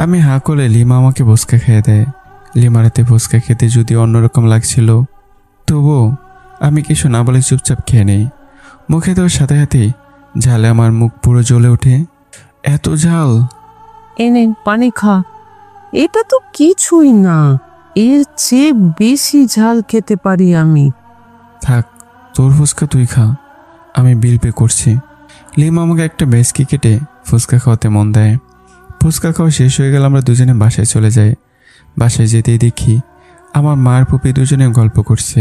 আমি হাঁ করলে লিমা আমাকে ফুচকা খেয়ে দেয়। লিমার হাতে ফুচকা খেতে যদি অন্যরকম লাগছিল, তবুও আমি কিছু না বলে চুপচাপ খেয়ে নেই। মুখে দেওয়ার সাথে সাথেই ঝালে আমার মুখ পুরো জ্বলে ওঠে। এত ঝাল! এনে পানি খা। এটা তো কিছুই না, এর চেয়ে বেশি ঝাল খেতে পারি আমি। থাক, তোর ফুচকা তুই খা, আমি বিল পে করছি। লিমা আমাকে একটা বেসকি কেটে ফুচকা খাওয়াতে মন দেয়। ফুচকা খাওয়া শেষ হয়ে গেলে আমরা দুজনে বাসায় চলে যাই। বাসায় যেতেই দেখি আমার মার পুপি দুজনে গল্প করছে।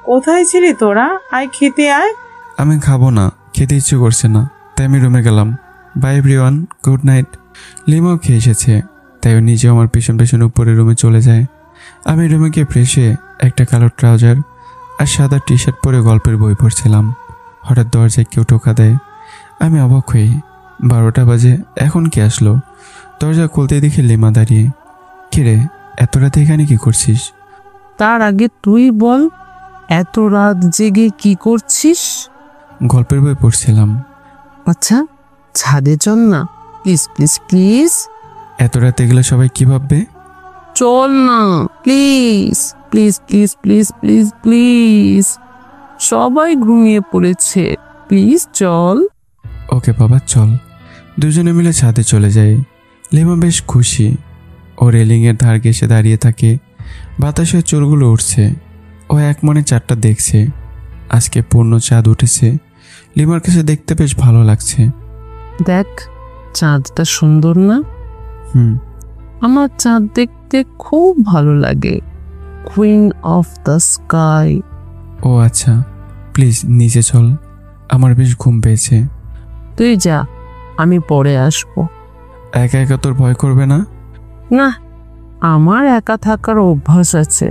কোথায় ছিলি তোরা? আয় খেতে আয়। আমি খাবো না, খেতে ইচ্ছে করছে না, তাই আমি রুমে গেলাম। Bye everyone, good night. লিমাও খেয়ে এসেছে, তাই ও নিজেও আমার পেছন পেছন উপরে রুমে চলে যায়। আমি রুমে গিয়ে ফ্রেশ হয়ে একটা কালো ট্রাউজার আর সাদা টি শার্ট পরে গল্পের বই পড়ছিলাম। হঠাৎ দরজায় কেউ টোকা দেয়। আমি অবাক হই, 12টা বাজে, এখন কে আসলো? দরজা খুলতে দেখি লিমা দাঁড়িয়ে। কিরে, এত রাতে এখানে কি করছিস? তার আগে তুই বল, এত রাত জেগে কি করছিস? গল্পের বই পড়ছিলাম। আচ্ছা, ছাদে চল না, প্লিজ প্লিজ প্লিজ। এত রাতে গেলে সবাই কি ভাববে? চল না please please please please please please, সবাই ঘুমিয়ে পড়েছে, প্লিজ চল। ওকে বাবা, চল। দুজনে মিলে ছাদে চলে যাই। লিমা বেশ খুশি। ও রেলিংয়ের ধার ঘেঁষে দাঁড়িয়ে থাকে, বাতাসের চুলগুলো উঠছে। ও এক মনে চাঁদটা দেখছে। আজকে পূর্ণ চাঁদ উঠেছে। লিমার কাছে দেখতে বেশ ভালো লাগছে। দেখ, চাঁদটা সুন্দর না? আমার চাঁদ দেখতে খুব ভালো লাগে। Queen of the sky. ও আচ্ছা, প্লিজ নিচে চল, আমার বেশ ঘুম পেয়েছে। তুই যা, আমি পরে আসবো। একা একা তোর ভয় করবে না? না, আমার একা থাকার অভ্যাস আছে,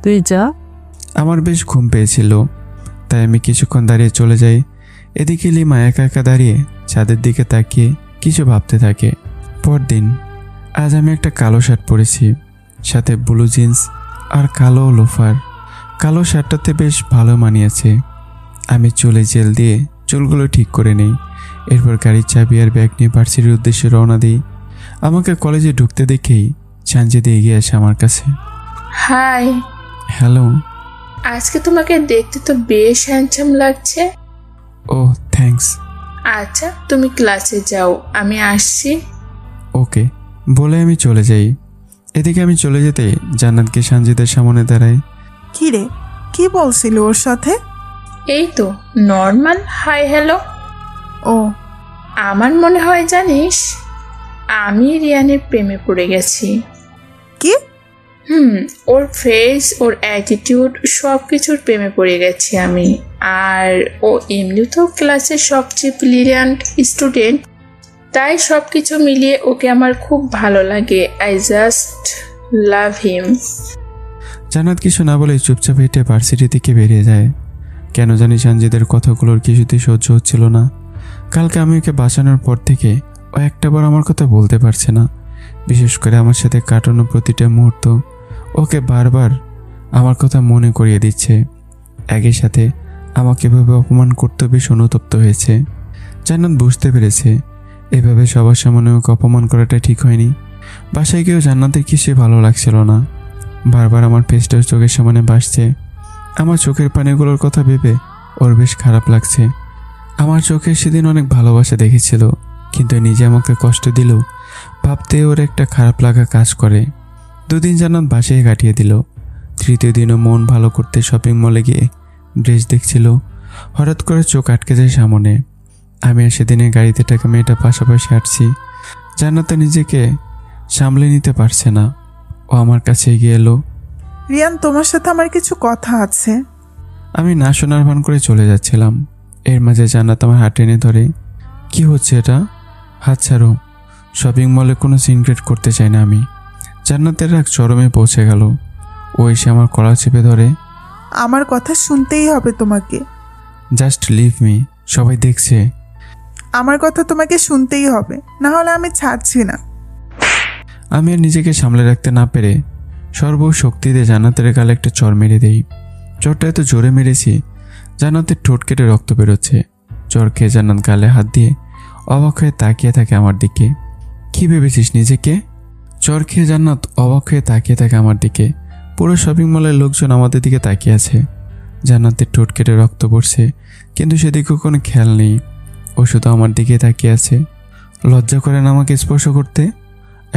তুই যা। আমার বেশ ঘুম পেয়েছিল, তাই আমি কিছুক্ষণ দাঁড়িয়ে চলে যাই। এদিকে লিমা একা একা দাঁড়িয়ে চাঁদের দিকে তাকিয়ে কিছু ভাবতে থাকে। পরদিন আজ আমি একটা কালো শার্ট পরেছি, সাথে ব্লু জিন্স আর কালো লোফার। কালো শার্টটাতে বেশ ভালো মানিয়েছে। আমি চুলে জেল দিয়ে চুলগুলো ঠিক করে নেই। এরপর গাড়ির চাবি আর ব্যাগ নিয়ে ভার্সিটির উদ্দেশ্যে রওনা দিই। আমাকে কলেজে ঢুকতে দেখেই সানজিদা এগিয়ে আসে আমার কাছে। হাই। হ্যালো। আজকে তোমাকে দেখতে তো বেশ হ্যান্ডসাম লাগছে। ও থ্যাঙ্কস। আচ্ছা, তুমি ক্লাসে যাও, আমি আসছি। ওকে বলে আমি চলে যাই। এদিকে আমি চলে যেতে জান্নাতকে সানজিদার সামনে দাঁড়ায়। কি রে, কি বলছিল ওর সাথে? এই তো নর্মাল হাই হ্যালো। ও, আমার মনে হয় জানিস, আমি রিয়ানের প্রেমে পড়ে গেছি। কি? ওর ফেস, ওর অ্যাটিটিউড, সব কিছুর প্রেমে পড়ে গেছি আমি। আর ও এমনিতেও ক্লাসের সবচেয়ে ব্রিলিয়ান্ট স্টুডেন্ট, তাই সব কিছু মিলিয়ে ওকে আমার খুব ভালো লাগে। আই জাস্ট লাভ হিম। জান্নাত কিছু না বলে চুপচাপ হেঁটে ভার্সিটি থেকে বেরিয়ে যায়। কেন জানি সানজিদের কথাগুলোর কিছুতেই সহ্য হচ্ছিল না। কালকে আমি ওকে বাঁচানোর পর থেকে ও একটাবার আমার কথা বলতে পারছে না। বিশেষ করে আমার সাথে কাটানো প্রতিটা মুহূর্ত ওকে বারবার আমার কথা মনে করিয়ে দিচ্ছে। একই সাথে আমাকে এভাবে অপমান করতে বেশ অনুতপ্ত হয়েছে। জান্নাত বুঝতে পেরেছে এভাবে সবার সামনে ওকে অপমান করাটা ঠিক হয়নি। বাসায় গিয়েও জান্নাতের কিছু ভালো লাগছিল না। বারবার আমার ফেসটা চোখের সামনে ভাসছে। আমার চোখের পানিগুলোর কথা ভেবে ওর বেশ খারাপ লাগছে। আমার চোখে সেদিন অনেক ভালোবাসা দেখেছিল, কিন্তু নিজে আমাকে কষ্ট দিলেও ভাবতে ওর একটা খারাপ লাগা কাজ করে। 2 দিন জান্নাত বাসায় কাটিয়ে দিল। তৃতীয় দিনও মন ভালো করতে শপিং মলে গিয়ে ড্রেস দেখছিল। হঠাৎ করে চোখ আটকে যায় সামনে। আমি আর সেদিনে গাড়িতে টাকা মেয়েটা পাশাপাশি হাঁটছি। জান্নাত নিজেকে সামলে নিতে পারছে না। ও আমার কাছে এগিয়ে এলো। রিয়ান, তোমার সাথে আমার কিছু কথা আছে। আমি না শোনার ভান করে চলে যাচ্ছিলাম। এর মাঝে জান্নাত আমার হাত টেনে ধরে। কি হচ্ছে এটা? হাত ছাড়ো। শপিং মলে কোনো সিন ক্রিয়েট করতে চাই না আমি। জান্নাতের রাগ চরমে পৌঁছে গেল। ও এসে আমার কলা চেপে ধরে। আমার কথা শুনতেই হবে তোমাকে। জাস্ট লিভ মি, সবাই দেখছে। আমার কথা তোমাকে শুনতেই হবে, না হলে আমি ছাড়ছি না। আমি আর নিজেকে সামলে রাখতে না পেরে সর্বশক্তিতে জান্নাতের গালে একটা চর মেরে দেই। চরটা এত জোরে মেরেছি জান্নাতের ঠোঁট কেটে রক্ত বেরোচ্ছে। চর খেয়ে জান্নাত গালে হাত দিয়ে অবাক হয়ে তাকিয়ে থাকে আমার দিকে। কি ভেবেছিস নিজেকে? চর খেয়ে জান্নাত অবাক হয়ে তাকিয়ে থাকে আমার দিকে। পুরো শপিং মলের লোকজন আমাদের দিকে তাকিয়ে আছে। জান্নাতের ঠোঁট কেটে রক্ত পড়ছে, কিন্তু সেদিকে কোনো খেয়াল নেই। ও শুধু আমার দিকে তাকিয়ে আছে। লজ্জা করে না আমাকে স্পর্শ করতে?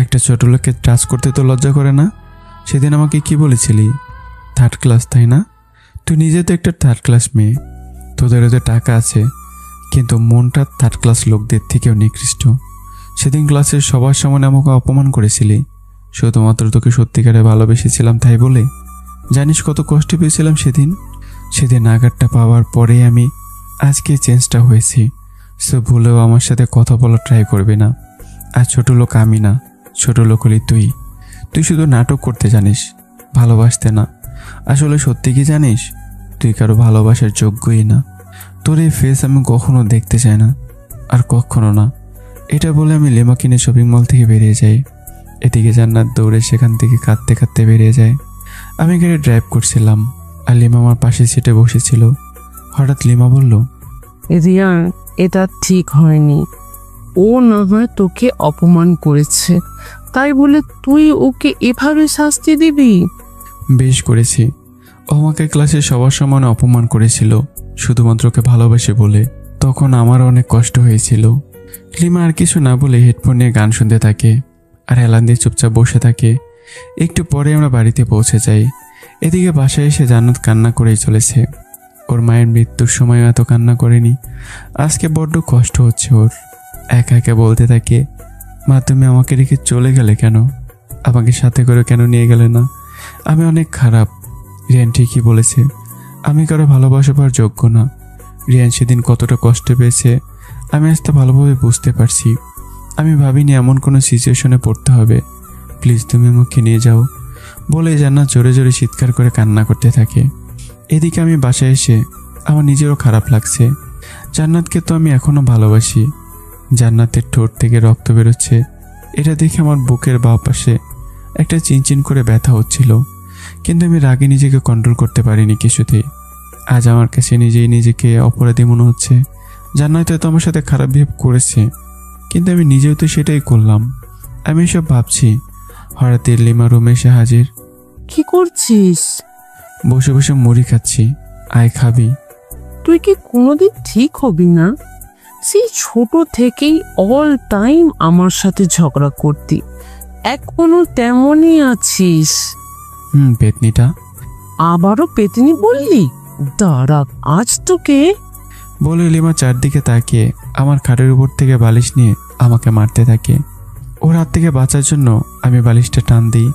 একটা ছোট লোককে টাচ করতে তো লজ্জা করে না? সেদিন আমাকে কি বলেছিলি? 3rd ক্লাস, তাই না? তুই নিজে তো একটা 3rd ক্লাস মেয়ে, তোদের ওদের টাকা আছে, কিন্তু মনটা 3rd ক্লাস লোকদের থেকেও নিকৃষ্ট। সেদিন ক্লাসের সবার সামনে আমাকে অপমান করেছিলি শুধুমাত্র তোকে সত্যিকারে ভালোবেসেছিলাম তাই বলে। জানিস কত কষ্ট পেয়েছিলাম সেদিন আঘাতটা পাওয়ার পরে আমি আজকে চেঞ্জটা হয়েছি। সো ভুলেও আমার সাথে কথা বলার ট্রাই করবে না। আর ছোট লোক আমি না, ছোট লোক হলি তুই শুধু নাটক করতে জানিস, ভালোবাসতে না। আসলে সত্যি কি জানিস, তুই কারো ভালোবাসার যোগ্যই না। তোর এই ফেস আমি কখনো দেখতে চাই না, আর কখনো না। এটা বলে আমি লেমা কিনে শপিং মল থেকে বেরিয়ে যাই। এদিকে জান্নাত দৌড়ে সেখান থেকে কাঁদতে কাঁদতে বেরিয়ে যায়। আমি গাড়ি ড্রাইভ করছিলাম আর লিমা আমার পাশে সিটে বসেছিল। হঠাৎ লিমা বলল, রিয়ান, এটা ঠিক হয়নি। ও না হয় তোকে অপমান করেছে, তাই বলে তুই ওকে এভাবে শাস্তি দিবি? বেশ করেছি। ও আমাকে ক্লাসে সবার সামনে অপমান করেছিল শুধুমাত্র ওকে ভালোবাসে বলে। তখন আমার অনেক কষ্ট হয়েছিল। লিমা আর কিছু না বলে হেডফোন নিয়ে গান শুনতে থাকে আর হেলান দিয়ে চুপচাপ বসে থাকে। একটু পরে আমরা বাড়িতে পৌঁছে যাই। এদিকে বাসায় এসে জান্নাত কান্না করেই চলেছে। ওর মায়ের মৃত্যুর সময় এত কান্না করেনি। আজকে বড্ড কষ্ট হচ্ছে ওর। একা একা বলতে থাকে, মা তুমি আমাকে রেখে চলে গেলে কেন? আমাকে সাথে করে কেন নিয়ে গেলে না? আমি অনেক খারাপ। রিয়ান ঠিকই বলেছে, আমি কারো ভালোবাসাবার যোগ্য না। রিয়ান সেদিন কতটা কষ্ট পেয়েছে আমি আজ তা ভালোভাবে বুঝতে পারছি। আমি ভাবিনি এমন কোনো সিচুয়েশনে পড়তে হবে। প্লিজ তুমি আমাকে নিয়ে যাও বলে জান্নাত জোরে জোরে চিৎকার করে কান্না করতে থাকে। এদিকে আমি বাসায় এসে আমার নিজেরও খারাপ লাগছে। জান্নাতকে তো আমি এখনও ভালোবাসি। জান্নাতের ঠোঁট থেকে রক্ত বেরোচ্ছে, এটা দেখে আমার বুকের বাঁ পাশে একটা চিনচিন করে ব্যথা হচ্ছিল। কিন্তু আমি রাগে নিজেকে কন্ট্রোল করতে পারিনি কিছুতেই। আজ আমার কাছে নিজেকে অপরাধী মনে হচ্ছে। জান্নাত তো আমার সাথে খারাপ বিহেভ করেছে, কিন্তু আমি নিজেও তো সেটাই করলাম। আমি এসব ভাবছি, হঠাৎ লিমা রুমে এসে হাজির। কি করছিস? বসে বসে মুড়ি খাচ্ছি। আয় খাবি? তুই কি কোনোদিন ঠিক হবি না? সেই ছোট থেকেই অল টাইম আমার সাথে ঝগড়া করতি, এখনো তেমনই আছিস। পেতনিটা। আবারও পেতনি বললি? দাঁড়া, আজ তোকে। বলে লিমা চারদিকে তাকিয়ে আমার খাটের উপর থেকে বালিশ নিয়ে আমাকে মারতে থাকে। ওর হাত থেকে বাঁচার জন্য আমি বালিশটা টান দিই,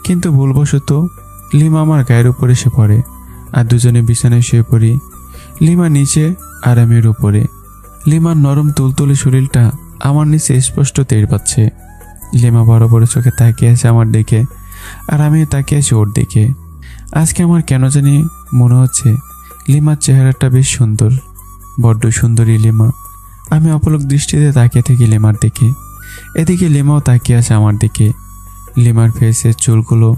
কিন্তু ভুলবশত লিমা আমার গায়ের উপর এসে পড়ে আর দুজনে বিছানায় শুয়ে পড়ি। লিমা নিচে আর আমি এর উপরে। লিমার নরম তুলতুলে শরীরটা আমার নিচে স্পষ্ট টের পাচ্ছে। লিমা বড় বড় চোখে তাকিয়ে আছে আমার দিকে, আর আমি তাকিয়ে আছি ওর দিকে। আজকে আমার কেন জানি মনে হচ্ছে লিমার চেহারাটা বেশ সুন্দর, বড্ড সুন্দরী লিমা। আমি অপলক দৃষ্টিতে তাকিয়ে থাকি লিমার দিকে। এদিকে লিমাও তাকিয়ে আছে আমার দিকে। লিমার ফেসের চুলগুলো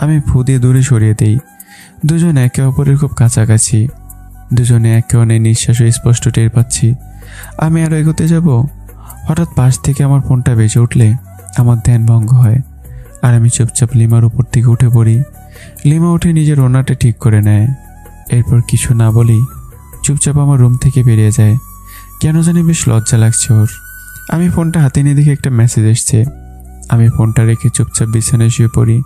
আমি ফু দিয়ে দূরে সরিয়ে দিই। দুজন একে অপরের খুব কাছাকাছি। দুজনে একে অন্যের নিঃশ্বাসও স্পষ্ট টের পাচ্ছি। আমি আরও এগোতে যাব, হঠাৎ পাশ থেকে আমার ফোনটা বেজে উঠলে আমার ধ্যান ভঙ্গ হয় আর আমি চুপচাপ লিমার উপর থেকে উঠে পড়ি। লিমা উঠে নিজের ওড়নাটা ঠিক করে নেয়। এরপর কিছু না বলেই চুপচাপ আমার রুম থেকে বেরিয়ে যায়। কেন জানি বেশ লজ্জা লাগছে ওর। আমি ফোনটা হাতে নিয়ে দেখে একটা মেসেজ এসছে। আমি ফোনটা রেখে চুপচাপ বিছানায় শুয়ে পড়ি।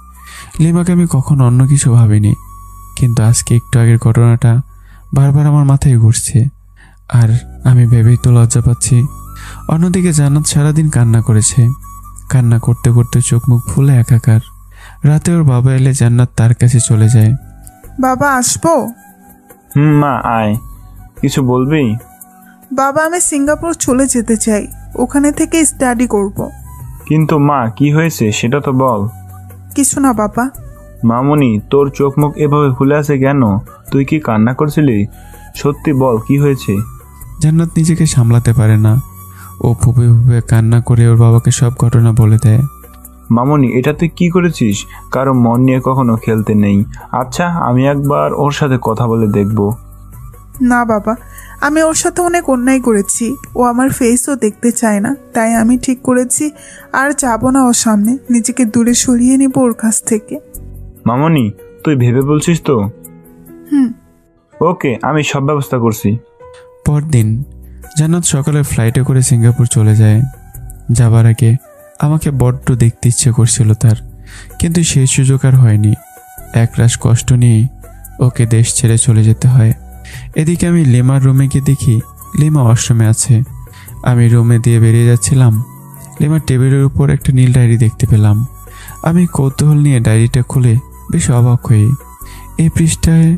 লিমাকে আমি কখনো অন্য কিছু ভাবিনি, কিন্তু আজকে একটু আগের ঘটনাটা বারবার আমার মাথায় ঘুরছে আর আমি ভেবেই তো লজ্জা পাচ্ছি। অন্যদিকে জান্নাত সারাদিন কান্না করেছে। কান্না করতে করতে চোখ মুখ ফুলে একাকার। রাতে ওর বাবা এলে জান্নাত তার কাছে চলে যায়। বাবা আসবো? মা আয়। কিছু বলবি? বাবা আমি সিঙ্গাপুর চলে যেতে চাই, ওখানে থেকে স্টাডি করব। কিন্তু মা কি হয়েছে সেটা তো বল। কিছু না বাবা। মামুনি, তোর চোখ মুখ এভাবে ফুলে আছে কেন? তুই কি কান্না করছিলি? সত্যি বল, কি হয়েছে? জান্নাত নিজেকে সামলাতে পারে না। ও ফুপে ফুপে কান্না করে ওর বাবাকে সব ঘটনা বলে দেয়। মামুনি, এটা তুই কি করেছিস? কারো মন নিয়ে কখনো খেলতে নেই। আচ্ছা, আমি একবার ওর সাথে কথা বলে দেখব। না বাবা, আমি ওর সাথে অনেক অন্যায় করেছি। ও আমার ফেসও দেখতে চায় না, তাই আমি ঠিক করেছি আর যাব না ওর সামনে। নিজেকে দূরে সরিয়ে নিব ওর কাছ থেকে। মামুনি, তুই ভেবে বলছিস তো? ওকে, আমি সব ব্যবস্থা করছি। পরদিন জান্নাত সকালে ফ্লাইটে করে সিঙ্গাপুর চলে যায়। যাবার আগে আমাকে বড্ড দেখতে ইচ্ছে করছিল তার, কিন্তু সেই সুযোগ আর হয়নি। একরাশ কষ্ট নিয়ে ওকে দেশ ছেড়ে চলে যেতে হয়। এদিকে আমি লিমার রুমে গিয়ে দেখি লিমা ওয়াশরুমে আছে। আমি রুমে দিয়ে বেরিয়ে যাচ্ছিলাম, লিমার টেবিলের উপর একটা নীল ডায়েরি দেখতে পেলাম। আমি কৌতূহল নিয়ে ডায়েরিটা খুলে বেশ অবাক হই। এই পৃষ্ঠায়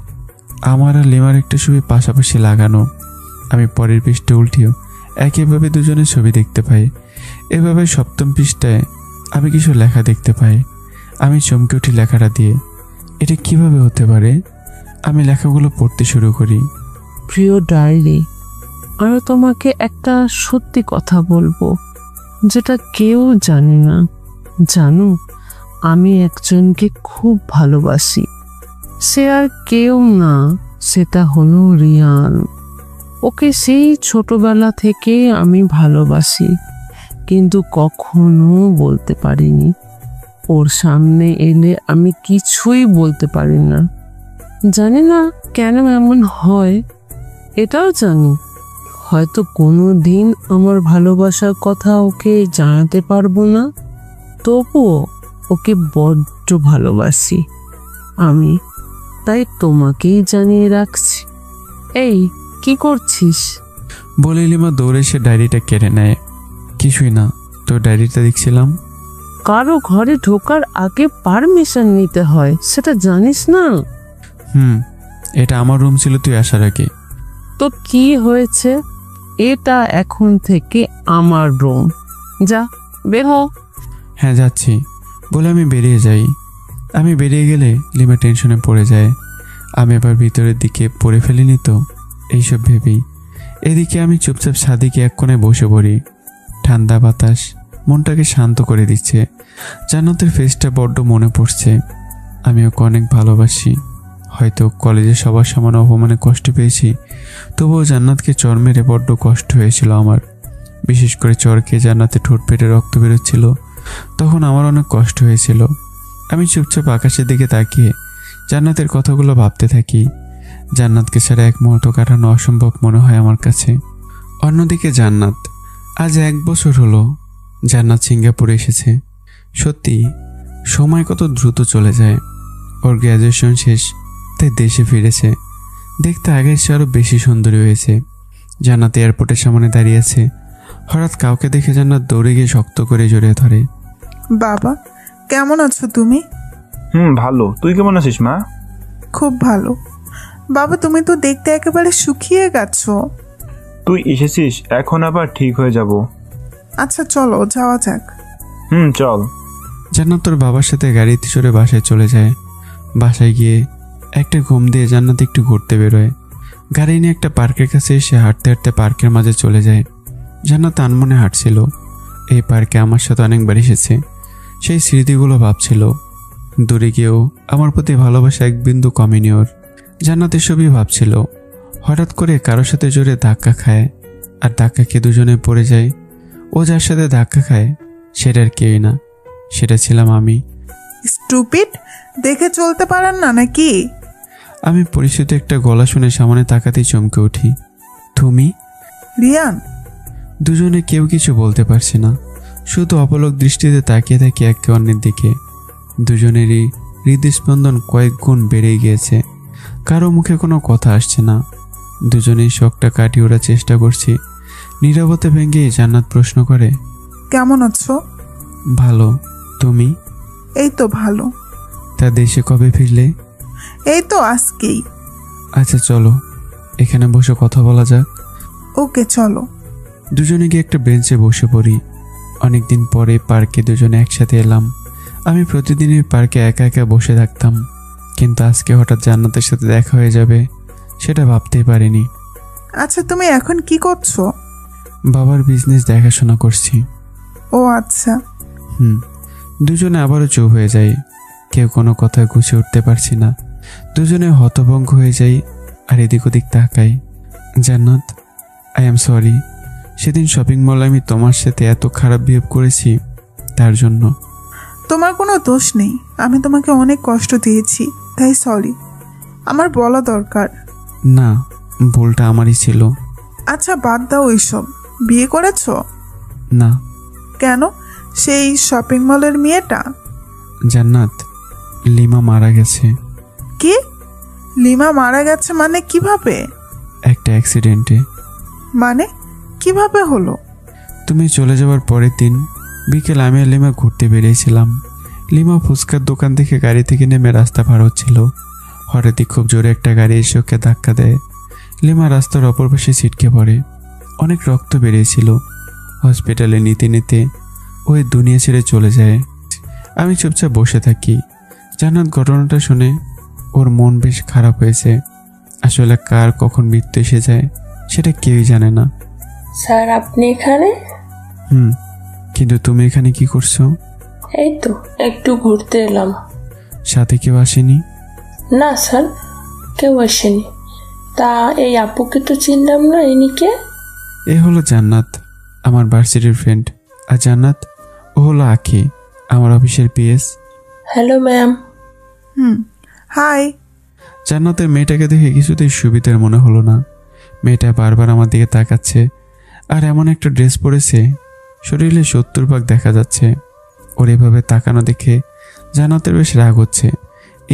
আমার আর লিমার একটা ছবি পাশাপাশি লাগানো। আমি পরের পৃষ্ঠা উল্টিও একইভাবে দুজনের ছবি দেখতে পাই। এভাবে সপ্তম পৃষ্ঠায় আমি কিছু লেখা দেখতে পাই। আমি চমকে উঠি লেখাটা দিয়ে। এটা কিভাবে হতে পারে? আমি লেখাগুলো পড়তে শুরু করি। প্রিয় ডায়েরি, আমি তোমাকে একটা সত্যি কথা বলবো, যেটা কেউ জানে না। জানো, আমি একজনকে খুব ভালোবাসি। সে আর কেউ না, সেটা হলো রিয়ান। ওকে সেই ছোটবেলা থেকে আমি ভালোবাসি, কিন্তু কখনো বলতে পারিনি। ওর সামনে এলে আমি কিছুই বলতে পারি না। জানি না কেন এমন হয়, এটাও জানি হয়তো কোনো দিন আমার ভালোবাসার কথা ওকে জানাতে পারবো না, তবুও ওকে বড্ড ভালোবাসি আমি, তাই তোমাকেই জানিয়ে রাখছি। এই, কি করছিস? বলে লিমা দৌড়ে সে ডায়েরিটা কেড়ে নেয়। কিছুই না, তো ডায়েরিটা দেখছিলাম। কারো ঘরে ঢোকার আগে পারমিশন নিতে হয়, সেটা জানিস না? এটা আমার রুম ছিল তুই আসার আগে। তো কি হয়েছে? এটা এখন থেকে আমার রুম। যা, বের হ। হ্যাঁ যাচ্ছি বলে আমি বেরিয়ে যাই। আমি বেরিয়ে গেলে লিমা টেনশনে পড়ে যায়। আমি আবার ভিতরের দিকে পড়ে ফেলিনি তো, এইসব ভেবেই। এদিকে আমি চুপচাপ ছাদে এক কোণে বসে পড়ি। ঠান্ডা বাতাস মনটাকে শান্ত করে দিচ্ছে। জান্নাতের ফেসটা বড্ড মনে পড়ছে। আমি ওকে অনেক ভালোবাসি। হয়তো কলেজে সবার সমান অপমানে কষ্ট পেয়েছি, তবুও জান্নাতকে চর মেরে বড্ড কষ্ট হয়েছিল আমার। বিশেষ করে চর খেয়ে জান্নাতে ঠোঁট পেটে রক্ত বেরোচ্ছিল, তখন আমার অনেক কষ্ট হয়েছিল। আমি চুপচাপ আকাশের দিকে তাকিয়ে জান্নাতের কথাগুলো ভাবতে থাকি। জান্নাতকে ছাড়া এক মুহূর্ত কাটানো অসম্ভব মনে হয় আমার কাছে। অন্যদিকে জান্নাত, আজ 1 বছর হলো জান্নাত সিঙ্গাপুরে এসেছে। সত্যি সময় কত দ্রুত চলে যায়। ওর গ্র্যাজুয়েশন শেষ, তাই দেশে ফিরেছে। দেখতে আগের চেয়ে আরও বেশি সুন্দরী হয়েছে। জান্নাত এয়ারপোর্টের সামনে দাঁড়িয়ে আছে। হঠাৎ কাউকে দেখে জান্নাত দৌড়ে গিয়ে শক্ত করে জড়িয়ে ধরে। বাবা, কেমন আছো তুমি? ভালো। তুই কেমন আছিস মা? খুব ভালো। বাবা, তুমি তো দেখতে একেবারে শুকিয়ে গেছো। তুই এসেছিস, এখন আবার ঠিক হয়ে যাব। আচ্ছা চলো যাওয়া যাক। চল। জান্নাত তোর বাবার সাথে গাড়িতে চড়ে বাসায় চলে যায়। বাসায় গিয়ে একটা ঘুম দিয়ে জান্নাত একটু ঘুরতে বেরোয়। গাড়ি নিয়ে একটা পার্কের কাছে এসে হাঁটতে হাঁটতে পার্কের মাঝে চলে যায়। জান্নাত আনমনে হাঁটছিল। এই পার্কে আমার সাথে অনেকবার এসেছে, সেই স্মৃতিগুলো ভাবছিল। দূরে গিয়েও আমার প্রতি ভালোবাসা এক বিন্দু কমেনি ওর। জান্নাত এসবই ভাবছিল। হঠাৎ করে কারোর সাথে জোরে ধাক্কা খায়, আর ধাক্কা খেয়ে দুজনে পড়ে যায়। ও যার সাথে ধাক্কা খায় সেটার কেউই না, সেটা ছিলাম আমি। স্টুপিড, দেখে চলতে পারেন না নাকি? আমি পরিচিত একটা গলা শুনে সামনে তাকাতেই চমকে উঠি। তুমি? রিয়ান। দুজনে কেউ কিছু বলতে পারছে না, শুধু অপলক দৃষ্টিতে তাকিয়ে থাকি একে অন্যের দিকে। দুজনেরই হৃদস্পন্দন কয়েক গুণ বেড়ে গিয়েছে। কারো মুখে কোনো কথা আসছে না। দুজনেই শখটা কাটিয়ে ওঠার চেষ্টা করছি। নীরবতা ভেঙে জান্নাত প্রশ্ন করে, কেমন আছো? ভালো। তুমি? এই তো ভালো। তা দেশে কবে ফিরলে? এই তো আজকেই। আচ্ছা চলো এখানে বসে কথা বলা যাক। ওকে চলো। দুজনে গিয়ে একটা বেঞ্চে বসে পড়ি। অনেকদিন পরে পার্কে দুজনে একসাথে এলাম। আমি প্রতিদিনই পার্কে একা একা বসে থাকতাম, কিন্তু আজকে হঠাৎ জান্নাতের সাথে দেখা হয়ে যাবে সেটা ভাবতেই পারিনি। আচ্ছা তুমি এখন কি করছো? বাবার বিজনেস দেখাশোনা করছি। ও আচ্ছা। দুজনে আবারও চুপ হয়ে যাই। কেউ কোনো কথা গুছিয়ে উঠতে পারছি না। দুজনে হতভঙ্গ হয়ে যাই আর এদিক ওদিক তাকাই। জান্নাত, আই এম সরি। সেদিন শপিং মলে আমি তোমার সাথে এত খারাপ বিহেভ করেছি, তার জন্য। তোমার কোনো দোষ নেই। আমি তোমাকে অনেক কষ্ট দিয়েছি, তাই সরি। আমার বলা দরকার। না, ভুলটা আমারই ছিল। আচ্ছা বাদ দাও এইসব। বিয়ে করেছো? না। কেন? সেই শপিং মলের মেয়েটা? জান্নাত, লিমা মারা গেছে। কি? লিমা মারা গেছে মানে কিভাবে? একটা অ্যাক্সিডেন্টে। মানে কিভাবে হলো? তুমি চলে যাওয়ার পরের দিন বিকেল আমি আর লিমা ঘুরতে বেরিয়েছিলাম। লিমা ফুচকার দোকান থেকে গাড়ি থেকে নেমে রাস্তা পার হচ্ছিল। হঠাৎই খুব জোরে একটা গাড়ি এসে ওকে ধাক্কা দেয়। লিমা রাস্তার অপর পাশে ছিটকে পড়ে। অনেক রক্ত বেরিয়েছিল। হসপিটালে নিতে নিতে ওই দুনিয়া ছেড়ে চলে যায়। আমি চুপচাপ বসে থাকি। জান্নাত ঘটনাটা শুনে ওর মন বেশ খারাপ হয়েছে। আসলে কার কখন মৃত্যু এসে যায় সেটা কেউই জানে না। স্যার, আপনি এখানে? কিন্তু তুমি এখানে কি করছো? এই তো একটু ঘুরতে এলাম। সাথে কেউ আসেনি? না স্যার, কেউ আসেনি। তা এই আপুকে তো চিনলাম না, ইনি কে? এ হলো জান্নাত, আমার ভার্সিটির ফ্রেন্ড। আর জান্নাত, ও হলো আখি, আমার অফিসের পিএস। Hello ma'am. হাই। জান্নাতের মেয়েটাকে দেখে কিছুতেই সুবিধার মনে হলো না। মেয়েটা বারবার আমার দিকে তাকাচ্ছে, আর এমন একটা ড্রেস পরেছে শরীরে 70 ভাগ দেখা যাচ্ছে। ওর এভাবে তাকানো দেখে জান্নাতের বেশ রাগ হচ্ছে।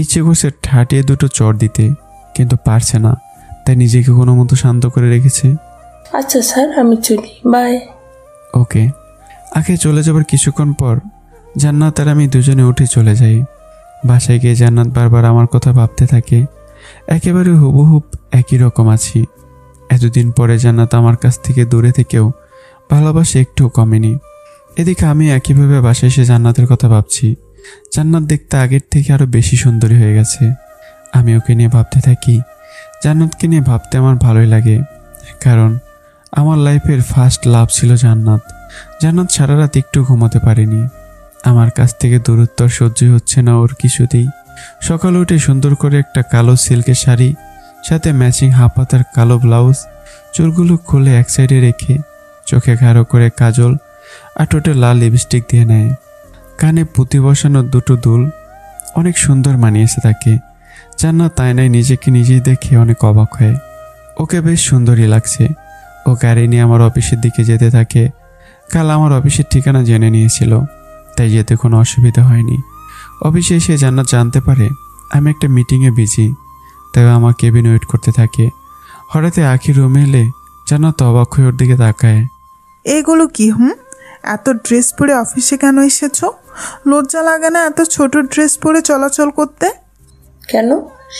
ইচ্ছে করছে ঠাটিয়ে দুটো চর দিতে, কিন্তু পারছে না, তাই নিজেকে কোনো মতো শান্ত করে রেখেছে। আচ্ছা স্যার, আমি চলি, বাই। ওকে। আখি চলে যাবার কিছুক্ষণ পর জান্নাত আর আমি দুজনে উঠে চলে যাই। বাসায় গিয়ে জান্নাত বারবার আমার কথা ভাবতে থাকে। একেবারে হুবহুব একই রকম আছি। এতদিন পরে জান্নাত আমার কাছ থেকে দূরে থেকেও ভালোবাসা একটুও কমেনি। এদিকে আমি একইভাবে বাসায় এসে জান্নাতের কথা ভাবছি। জান্নাত দেখতে আগের থেকে আরও বেশি সুন্দরী হয়ে গেছে। আমি ওকে নিয়ে ভাবতে থাকি। জান্নাতকে নিয়ে ভাবতে আমার ভালোই লাগে, কারণ আমার লাইফের ফার্স্ট লাভ ছিল জান্নাত। জান্নাত সারা রাত একটু ঘুমাতে পারেনি। আমার কাছ থেকে দূরত্ব সহ্যই হচ্ছে না ওর কিছুতেই। সকালে উঠে সুন্দর করে একটা কালো সিল্কের শাড়ি, সাথে ম্যাচিং হাফহাতার কালো ব্লাউজ, চুলগুলো খুলে এক সাইডে রেখে চোখে গাঢ় করে কাজল আর ঠোঁটে লাল লিপস্টিক দিয়ে নেয়। কানে পুঁতি বসানো দুটো দুল অনেক সুন্দর মানিয়েছে তাকে। জান্নাত আয়নায় নিজেকে নিজেই দেখে অনেক অবাক হয়। ওকে বেশ সুন্দরই লাগছে। ও গাড়ি নিয়ে আমার অফিসের দিকে যেতে থাকে। কাল আমার অফিসের ঠিকানা জেনে নিয়েছিল, তাই যেতে কোনো অসুবিধা হয়নি। অফিসে এসে জান্নাত জানতে পারে আমি একটা মিটিংয়ে বিজি, তাই আমার কেবিন ওয়েট করতে থাকে। হঠাৎ আখি রুমে এলে জান্নাত অবাক হয়ে ওর দিকে তাকায়। এগুলো কি? এত ড্রেস পরে অফিসে কেন এসেছো? লজ্জা লাগে না এত ছোট ড্রেস পরে চলাচল করতে? কেন?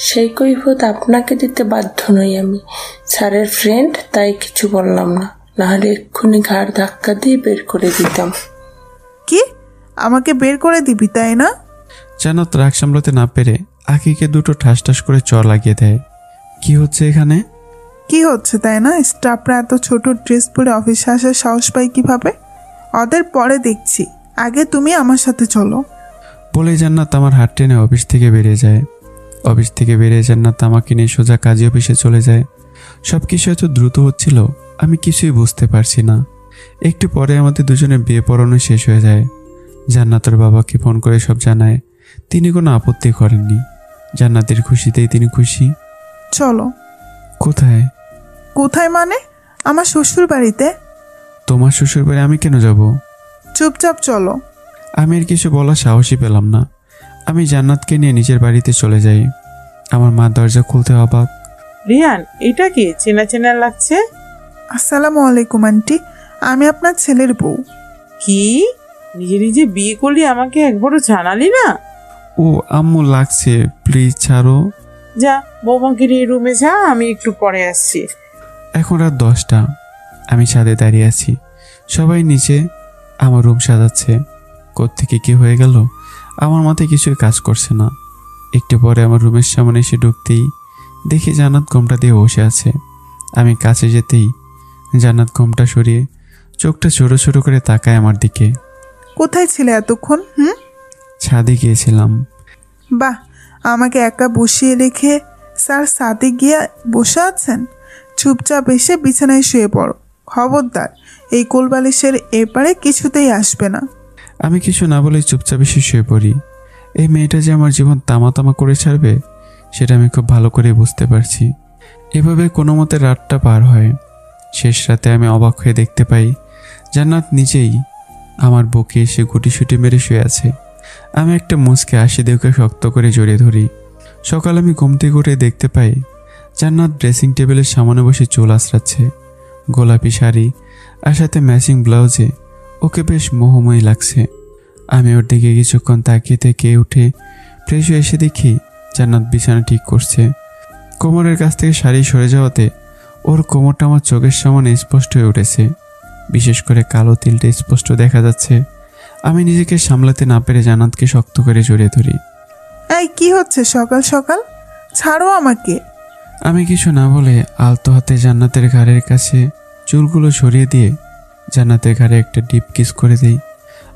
সেই কৈফিয়ত আপনাকে দিতে বাধ্য নই আমি। স্যারের ফ্রেন্ড, তাই কিছু বললাম না, নাহলে এক্ষুনি ঘাড় ধাক্কা দিয়ে বের করে দিতাম। কি? আমাকে বের করে দিবি তাই না? জান্নাত রাগ সামলাতে না পেরে আখিকে দুটো ঠাস ঠাস করে চর লাগিয়ে দেয়। কি হচ্ছে এখানে? কি হচ্ছে তাই না? স্টাফরা এত ছোট ড্রেস পরে অফিসে আসার সাহস পায় কিভাবে? ওদের পরে দেখছি, আগে তুমি আমার সাথে চলো। বলে জান্নাত আমার হাত টেনে অফিস থেকে বেরিয়ে যায়। অফিস থেকে বেরিয়ে জান্নাত আমাকে নিয়ে সোজা কাজী অফিসে চলে যায়। সব কিছু এত দ্রুত হচ্ছিল আমি কিছুই বুঝতে পারছি না। একটু পরে আমাদের দুজনে বিয়ে পড়ানো শেষ হয়ে যায়। জান্নাতের বাবাকে ফোন করে সব জানায়। তিনি কোনো আপত্তি করেননি। জান্নাতের খুশিতেই তিনি খুশি। চলো। কোথায়? কোথায় মানে? আমার শ্বশুর বাড়িতে। তোমার শ্বশুর বাড়ি আমি কেন যাব? চুপচাপ চলো। আমি আর কিছু বলার সাহসই পেলাম না। আমি জান্নাতকে নিয়ে নিজের বাড়িতে চলে যাই। আমার মা দরজা খুলতে অবাক। রিয়ান, এটা কি চেনা চেনা লাগছে? আসসালামু আলাইকুম আন্টি, আমি আপনার ছেলের বউ। কি? নিজে নিজে বিয়ে করলি, আমাকে একবারও জানালি না? ও আম্মু, লাগছে, প্লিজ ছাড়ো। যা, বৌমাকে নিয়ে রুমে যা, আমি একটু পরে আসছি। এখন রাত 10টা। আমি ছাদে দাঁড়িয়ে আছি। সবাই নিচে আমার রুম সাজাচ্ছে। কোত্থেকে কি হয়ে গেল আমার মাথায় কিছুই কাজ করছে না। একটু পরে আমার রুমের সামনে এসে ঢুকতেই দেখি জান্নাত ঘোমটা দিয়ে বসে আছে। আমি কাছে যেতেই জান্নাত ঘোমটা সরিয়ে চোখটা ছোটো ছোটো করে তাকায় আমার দিকে। কোথায় ছিলে এতক্ষণ? ছাদে গিয়েছিলাম। বাহ, আমাকে একা বসিয়ে রেখে স্যার ছাদে গিয়ে বসে আছেন? চুপচাপ এসে বিছানায় শুয়ে পড়ো। খবরদার এই কোলবালিশের এপারে কিছুতেই আসবে না। আমি কিছু না বলে চুপচাপ এসে শুয়ে পড়ি। এই মেয়েটা যে আমার জীবন তামা তামা করে ছাড়বে সেটা আমি খুব ভালো করে বুঝতে পারছি। এভাবে কোনো মতে রাতটা পার হয়। শেষ রাতে আমি অবাক হয়ে দেখতে পাই জান্নাত নিজেই আমার বুকে এসে গুটিসুটি মেরে শুয়ে আছে। আমি একটা মুচকে হাসি দিয়ে ওকে শক্ত করে জড়িয়ে ধরি। সকাল আমি ঘুম থেকে উঠে দেখতে পাই জান্নাত ড্রেসিং টেবিলের সামনে বসে চুল আঁচড়াচ্ছে। গোলাপি শাড়ি আর সাথে ম্যাচিং ব্লাউজে ওকে বেশ মোহময়ী লাগছে। আমি ওর দিকে কিছুক্ষণ তাকিয়ে থেকে উঠে ফ্রেশ হয়ে এসে দেখি জান্নাত বিছানা ঠিক করছে। কোমরের কাছ থেকে শাড়ি সরে যাওয়াতে ওর কোমরটা আমার চোখের সামনে স্পষ্ট হয়ে উঠেছে। বিশেষ করে কালো তিলটা স্পষ্ট দেখা যাচ্ছে। আমি নিজেকে সামলাতে না পেরে জান্নাতকে শক্ত করে জড়িয়ে ধরি। এই কি হচ্ছে সকাল সকাল? ছাড়ো আমাকে। আমি কিছু না বলে আলতো হাতে জান্নাতের ঘাড়ের কাছে চুলগুলো সরিয়ে দিয়ে জান্নাতের ঘাড়ে একটা ডিপ কিস করে দিই।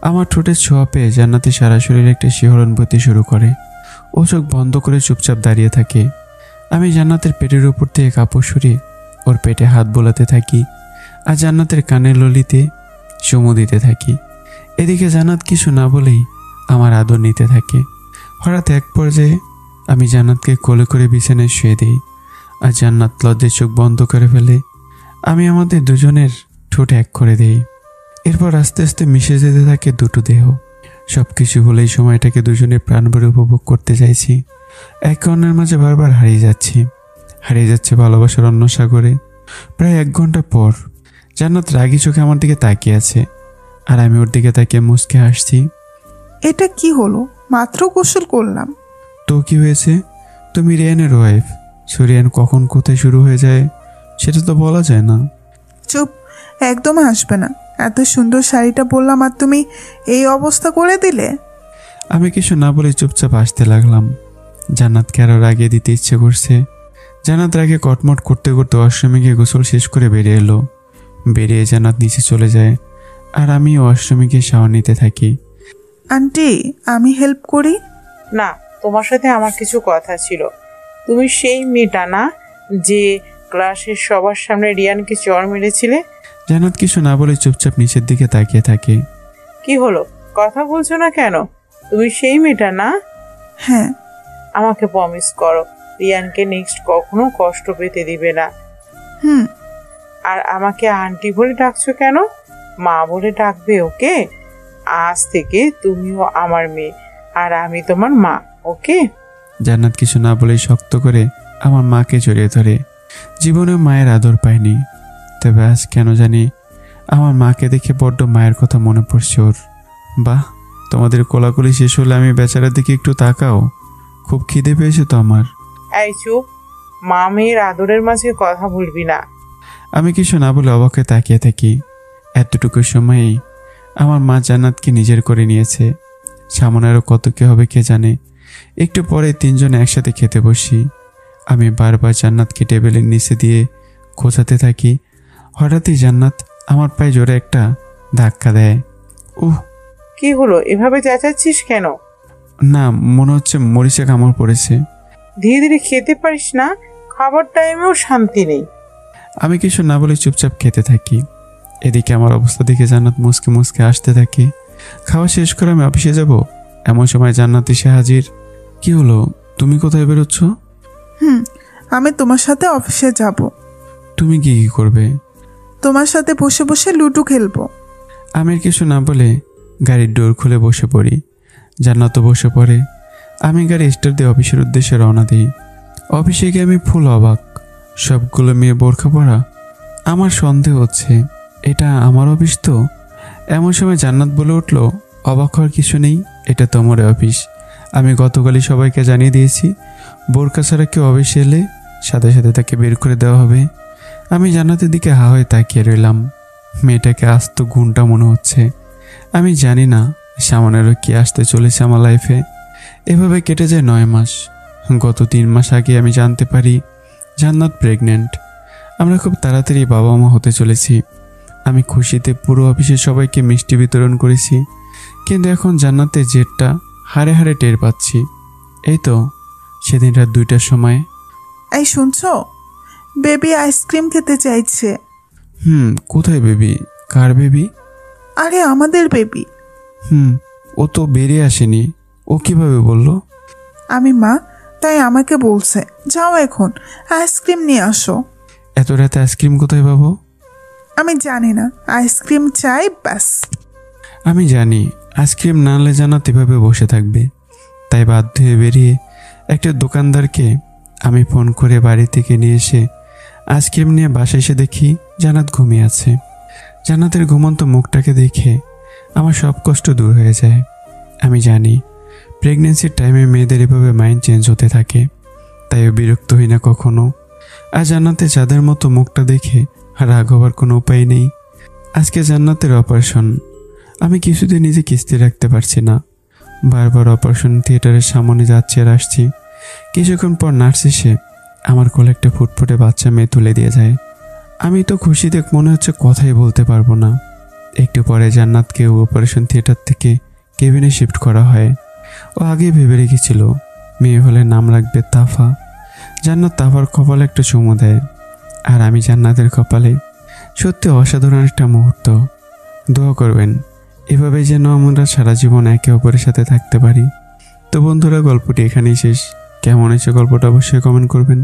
আমার ঠোঁটের ছোঁয়া পেয়ে জান্নাতের সারা শরীরে একটা শিহরণ বইতে শুরু করে। ও চোখ বন্ধ করে চুপচাপ দাঁড়িয়ে থাকে। আমি জান্নাতের পেটের উপর থেকে কাপড় সরিয়ে ওর পেটে হাত বোলাতে থাকি আর জান্নাতের কানের ললিতে চুমু দিতে থাকি। এদিকে জান্নাত কিছু না বলেই আমার আদর নিতে থাকে। হঠাৎ এক পর্যায়ে আমি জান্নাতকে কোলে করে বিছানায় শুয়ে দিই আর জান্নাত লজ্জায় চোখ বন্ধ করে ফেলে। আমি আমাদের দুজনের ঠোঁট এক করে দিই। এরপর আস্তে আস্তে মিশে যেতে থাকে দুটো দেহ। সব কিছু হলে এই সময়টাকে দুজনে প্রাণ ভরে উপভোগ করতে চাইছি। একে অন্যের মাঝে বারবার হারিয়ে যাচ্ছে ভালোবাসার অন্য সাগরে। প্রায় 1 ঘন্টা পর জান্নাত রাগী চোখে আমার দিকে তাকিয়ে আছে আর আমি ওর দিকে তাকিয়ে মুচকে হাসছি। এটা কি হলো? মাত্র গোসল করলাম। তো কি হয়েছে? তুমি রিয়ানের ওয়াইফ। রিয়ান কখন কোথায় শুরু হয়ে যায় সেটা তো বলা যায় না। চুপ, একদম হাসবে না। এত সুন্দর শাড়িটা বললাম আর তুমি এই অবস্থা করে দিলে। আমি কিছু না বলে চুপচাপ হাসতে লাগলাম। জান্নাতকে আরও রাগিয়ে দিতে ইচ্ছে করছে। জান্নাত রাগে কটমট করতে করতে ওয়াশরুমে গিয়ে গোসল শেষ করে বেরিয়ে জান্নাত নিচে চলে যায় আর আমি ওয়াশরুমে গিয়ে শাওয়ার নিতে থাকি। আন্টি, আমি হেল্প করি? না, তোমার সাথে আমার কিছু কথা ছিল। তুমি সেই মেয়েটা না যে ক্লাসের সবার সামনে রিয়ানকে চড় মেরেছিলে? জান্নাত কিছু না বলে চুপচাপ নিচের দিকে তাকিয়ে থাকে। কি হলো, কথা বলছো না কেন? তুমি সেই মেয়েটা না? হ্যাঁ। আমাকে প্রমিস করো রিয়ানকে নেক্সট কখনো কষ্ট পেতে দিবে না। আর আমাকে আন্টি বলে ডাকছো কেন? মা বলে ডাকবে, ওকে? আজ থেকে তুমিও আমার মেয়ে আর আমি তোমার মা, ওকে? জান্নাত কিছু না বলে শক্ত করে আমার মাকে জড়িয়ে ধরে। জীবনে মায়ের আদর পায়নি, তবে আজ কেন জানি আমার মাকে দেখে বড্ড মায়ের কথা মনে পড়ছে ওর। বাহ, তোমাদের কোলাকুলি শেষ হলে আমি বেচারার দিকে একটু তাকাও। খুব খিদে পেয়েছে তো আমার। এই চুপ, মা মেয়ের আদরের মাঝে কথা বলবি না। আমি কিছু না বলে অবাকে তাকিয়ে থাকি। এতটুকু সময়েই আমার মা জান্নাতকে নিজের করে নিয়েছে। সামনে আরও কত কি হবে কে জানে। একটু পরে 3 জনে একসাথে খেতে বসি। আমি বারবার জান্নাতকে টেবিলের নিচে দিয়ে খোঁচাতে থাকি। হঠাৎই জান্নাত আমার পায়ে জোরে একটা ধাক্কা দেয়। উহ! কি হলো, এভাবে চেঁচাচ্ছিস কেন? না, মনে হচ্ছে মরিচে কামড় পড়েছে। ধীরে ধীরে খেতে পারিস না? খাবার টাইমেও শান্তি নেই। আমি কিছু না বলে চুপচাপ খেতে থাকি। এদিকে আমার অবস্থা দেখে জান্নাত মুসকে মুসকে আসতে থাকে। খাওয়া শেষ করে আমি অফিসে যাব, এমন সময় জান্নাত এসে হাজির। কি হলো, তুমি কোথায় বেরোচ্ছ? আমি তোমার সাথে অফিসে যাব। তুমি কি করবে? তোমার সাথে বসে বসে লুডো খেলবো। আমি কিছু না বলে গাড়ির ডোর খুলে বসে পড়ি। জান্নাতও বসে পড়ে। আমি গাড়ি স্টার্ট দিয়ে অফিসের উদ্দেশ্যে রওনা দিই। অফিসে গিয়ে আমি ফুল অবাক। সবগুলো মেয়ে বোরখা পরা। আমার সন্দেহ হচ্ছে এটা আমার অফিস তো। এমন সময় জান্নাত বলে উঠল, অবাক হওয়ার কিছু নেই, এটা তোমার অফিস। আমি গতকালই সবাইকে জানিয়ে দিয়েছি বোরখা ছাড়া কেউ অফিসে এলে সাথে সাথে তাকে বের করে দেওয়া হবে। আমি জান্নাতের দিকে হা হয়ে তাকিয়ে রইলাম। মেয়েটাকে আস্ত গুণটা মনে হচ্ছে। আমি জানি না সামনেরও কি আসতে চলেছে আমার লাইফে। এভাবে কেটে যায় 9 মাস। গত 3 মাস আগে আমি জানতে পারি জান্নাত প্রেগনেন্ট। আমরা খুব তাড়াতাড়ি বাবা মা হতে চলেছি। আমি খুশিতে পুরো অফিসের সবাইকে মিষ্টি বিতরণ করেছি, কিন্তু এখন জান্নাতের জেদটা হাড়ে হাড়ে টের পাচ্ছি। এই তো সেদিন রাত 2টার সময়। এই শুনছো, বেবি আইসক্রিম খেতে চাইছে। কোথায় বেবি? কার বেবি? আরে আমাদের বেবি। ও তো বেরিয়ে আসেনি, ও কিভাবে বললো? আমি মা, তাই আমাকে বলছে যাও এখন আইসক্রিম নিয়ে আসো। এত রাতে আইসক্রিম কোথায় পাবো? আমি জানি না, আইসক্রিম চাই ব্যাস। আমি জানি আইসক্রিম না আনলে জান্নাত এভাবে বসে থাকবে, তাই বাধ্য হয়ে বেরিয়ে একটা দোকানদারকে আমি ফোন করে বাড়ি থেকে নিয়ে এসে আইসক্রিম নিয়ে বাসায় এসে দেখি জান্নাত ঘুমিয়ে আছে। জান্নাতের ঘুমন্ত মুখটাকে দেখে আমার সব কষ্ট দূর হয়ে যায়। আমি জানি প্রেগনেন্সির টাইমে মেয়েদের এভাবে মাইন্ড চেঞ্জ হতে থাকে, তাইও বিরক্ত হই না কখনো। আর জান্নাতের যাদের মতো মুখটা দেখে রাগ হবার কোনো উপায় নেই। আজকে জান্নাতের অপারেশন। আমি কিছুদিন নিজে কিস্তি রাখতে পারছি না, বারবার অপারেশন থিয়েটারের সামনে যাচ্ছি আর আসছি। কিছুক্ষণ পর নার্স এসে আমার কোলে একটা ফুটফুটে বাচ্চা মেয়ে তুলে দিয়ে যায়। আমি তো খুশিতে মনে হচ্ছে কথাই বলতে পারবো না। একটু পরে জান্নাতকে অপারেশন থিয়েটার থেকে কেবিনে শিফট করা হয়। ও আগে ভেবে রেখেছিল মেয়ে হলে নাম রাখবে তাফা। জান্নাত তাফার কপালে একটা চুমু দেয়, আর আমি জান্নাতের কপালে। সত্যি অসাধারণ একটা মুহূর্ত। দোয়া করবেন এভাবে যেন আমরা সারা জীবন একে অপরের সাথে থাকতে পারি। তো বন্ধুরা, গল্পটি এখানেই শেষ। কেমন হয়েছে গল্পটা অবশ্যই কমেন্ট করবেন।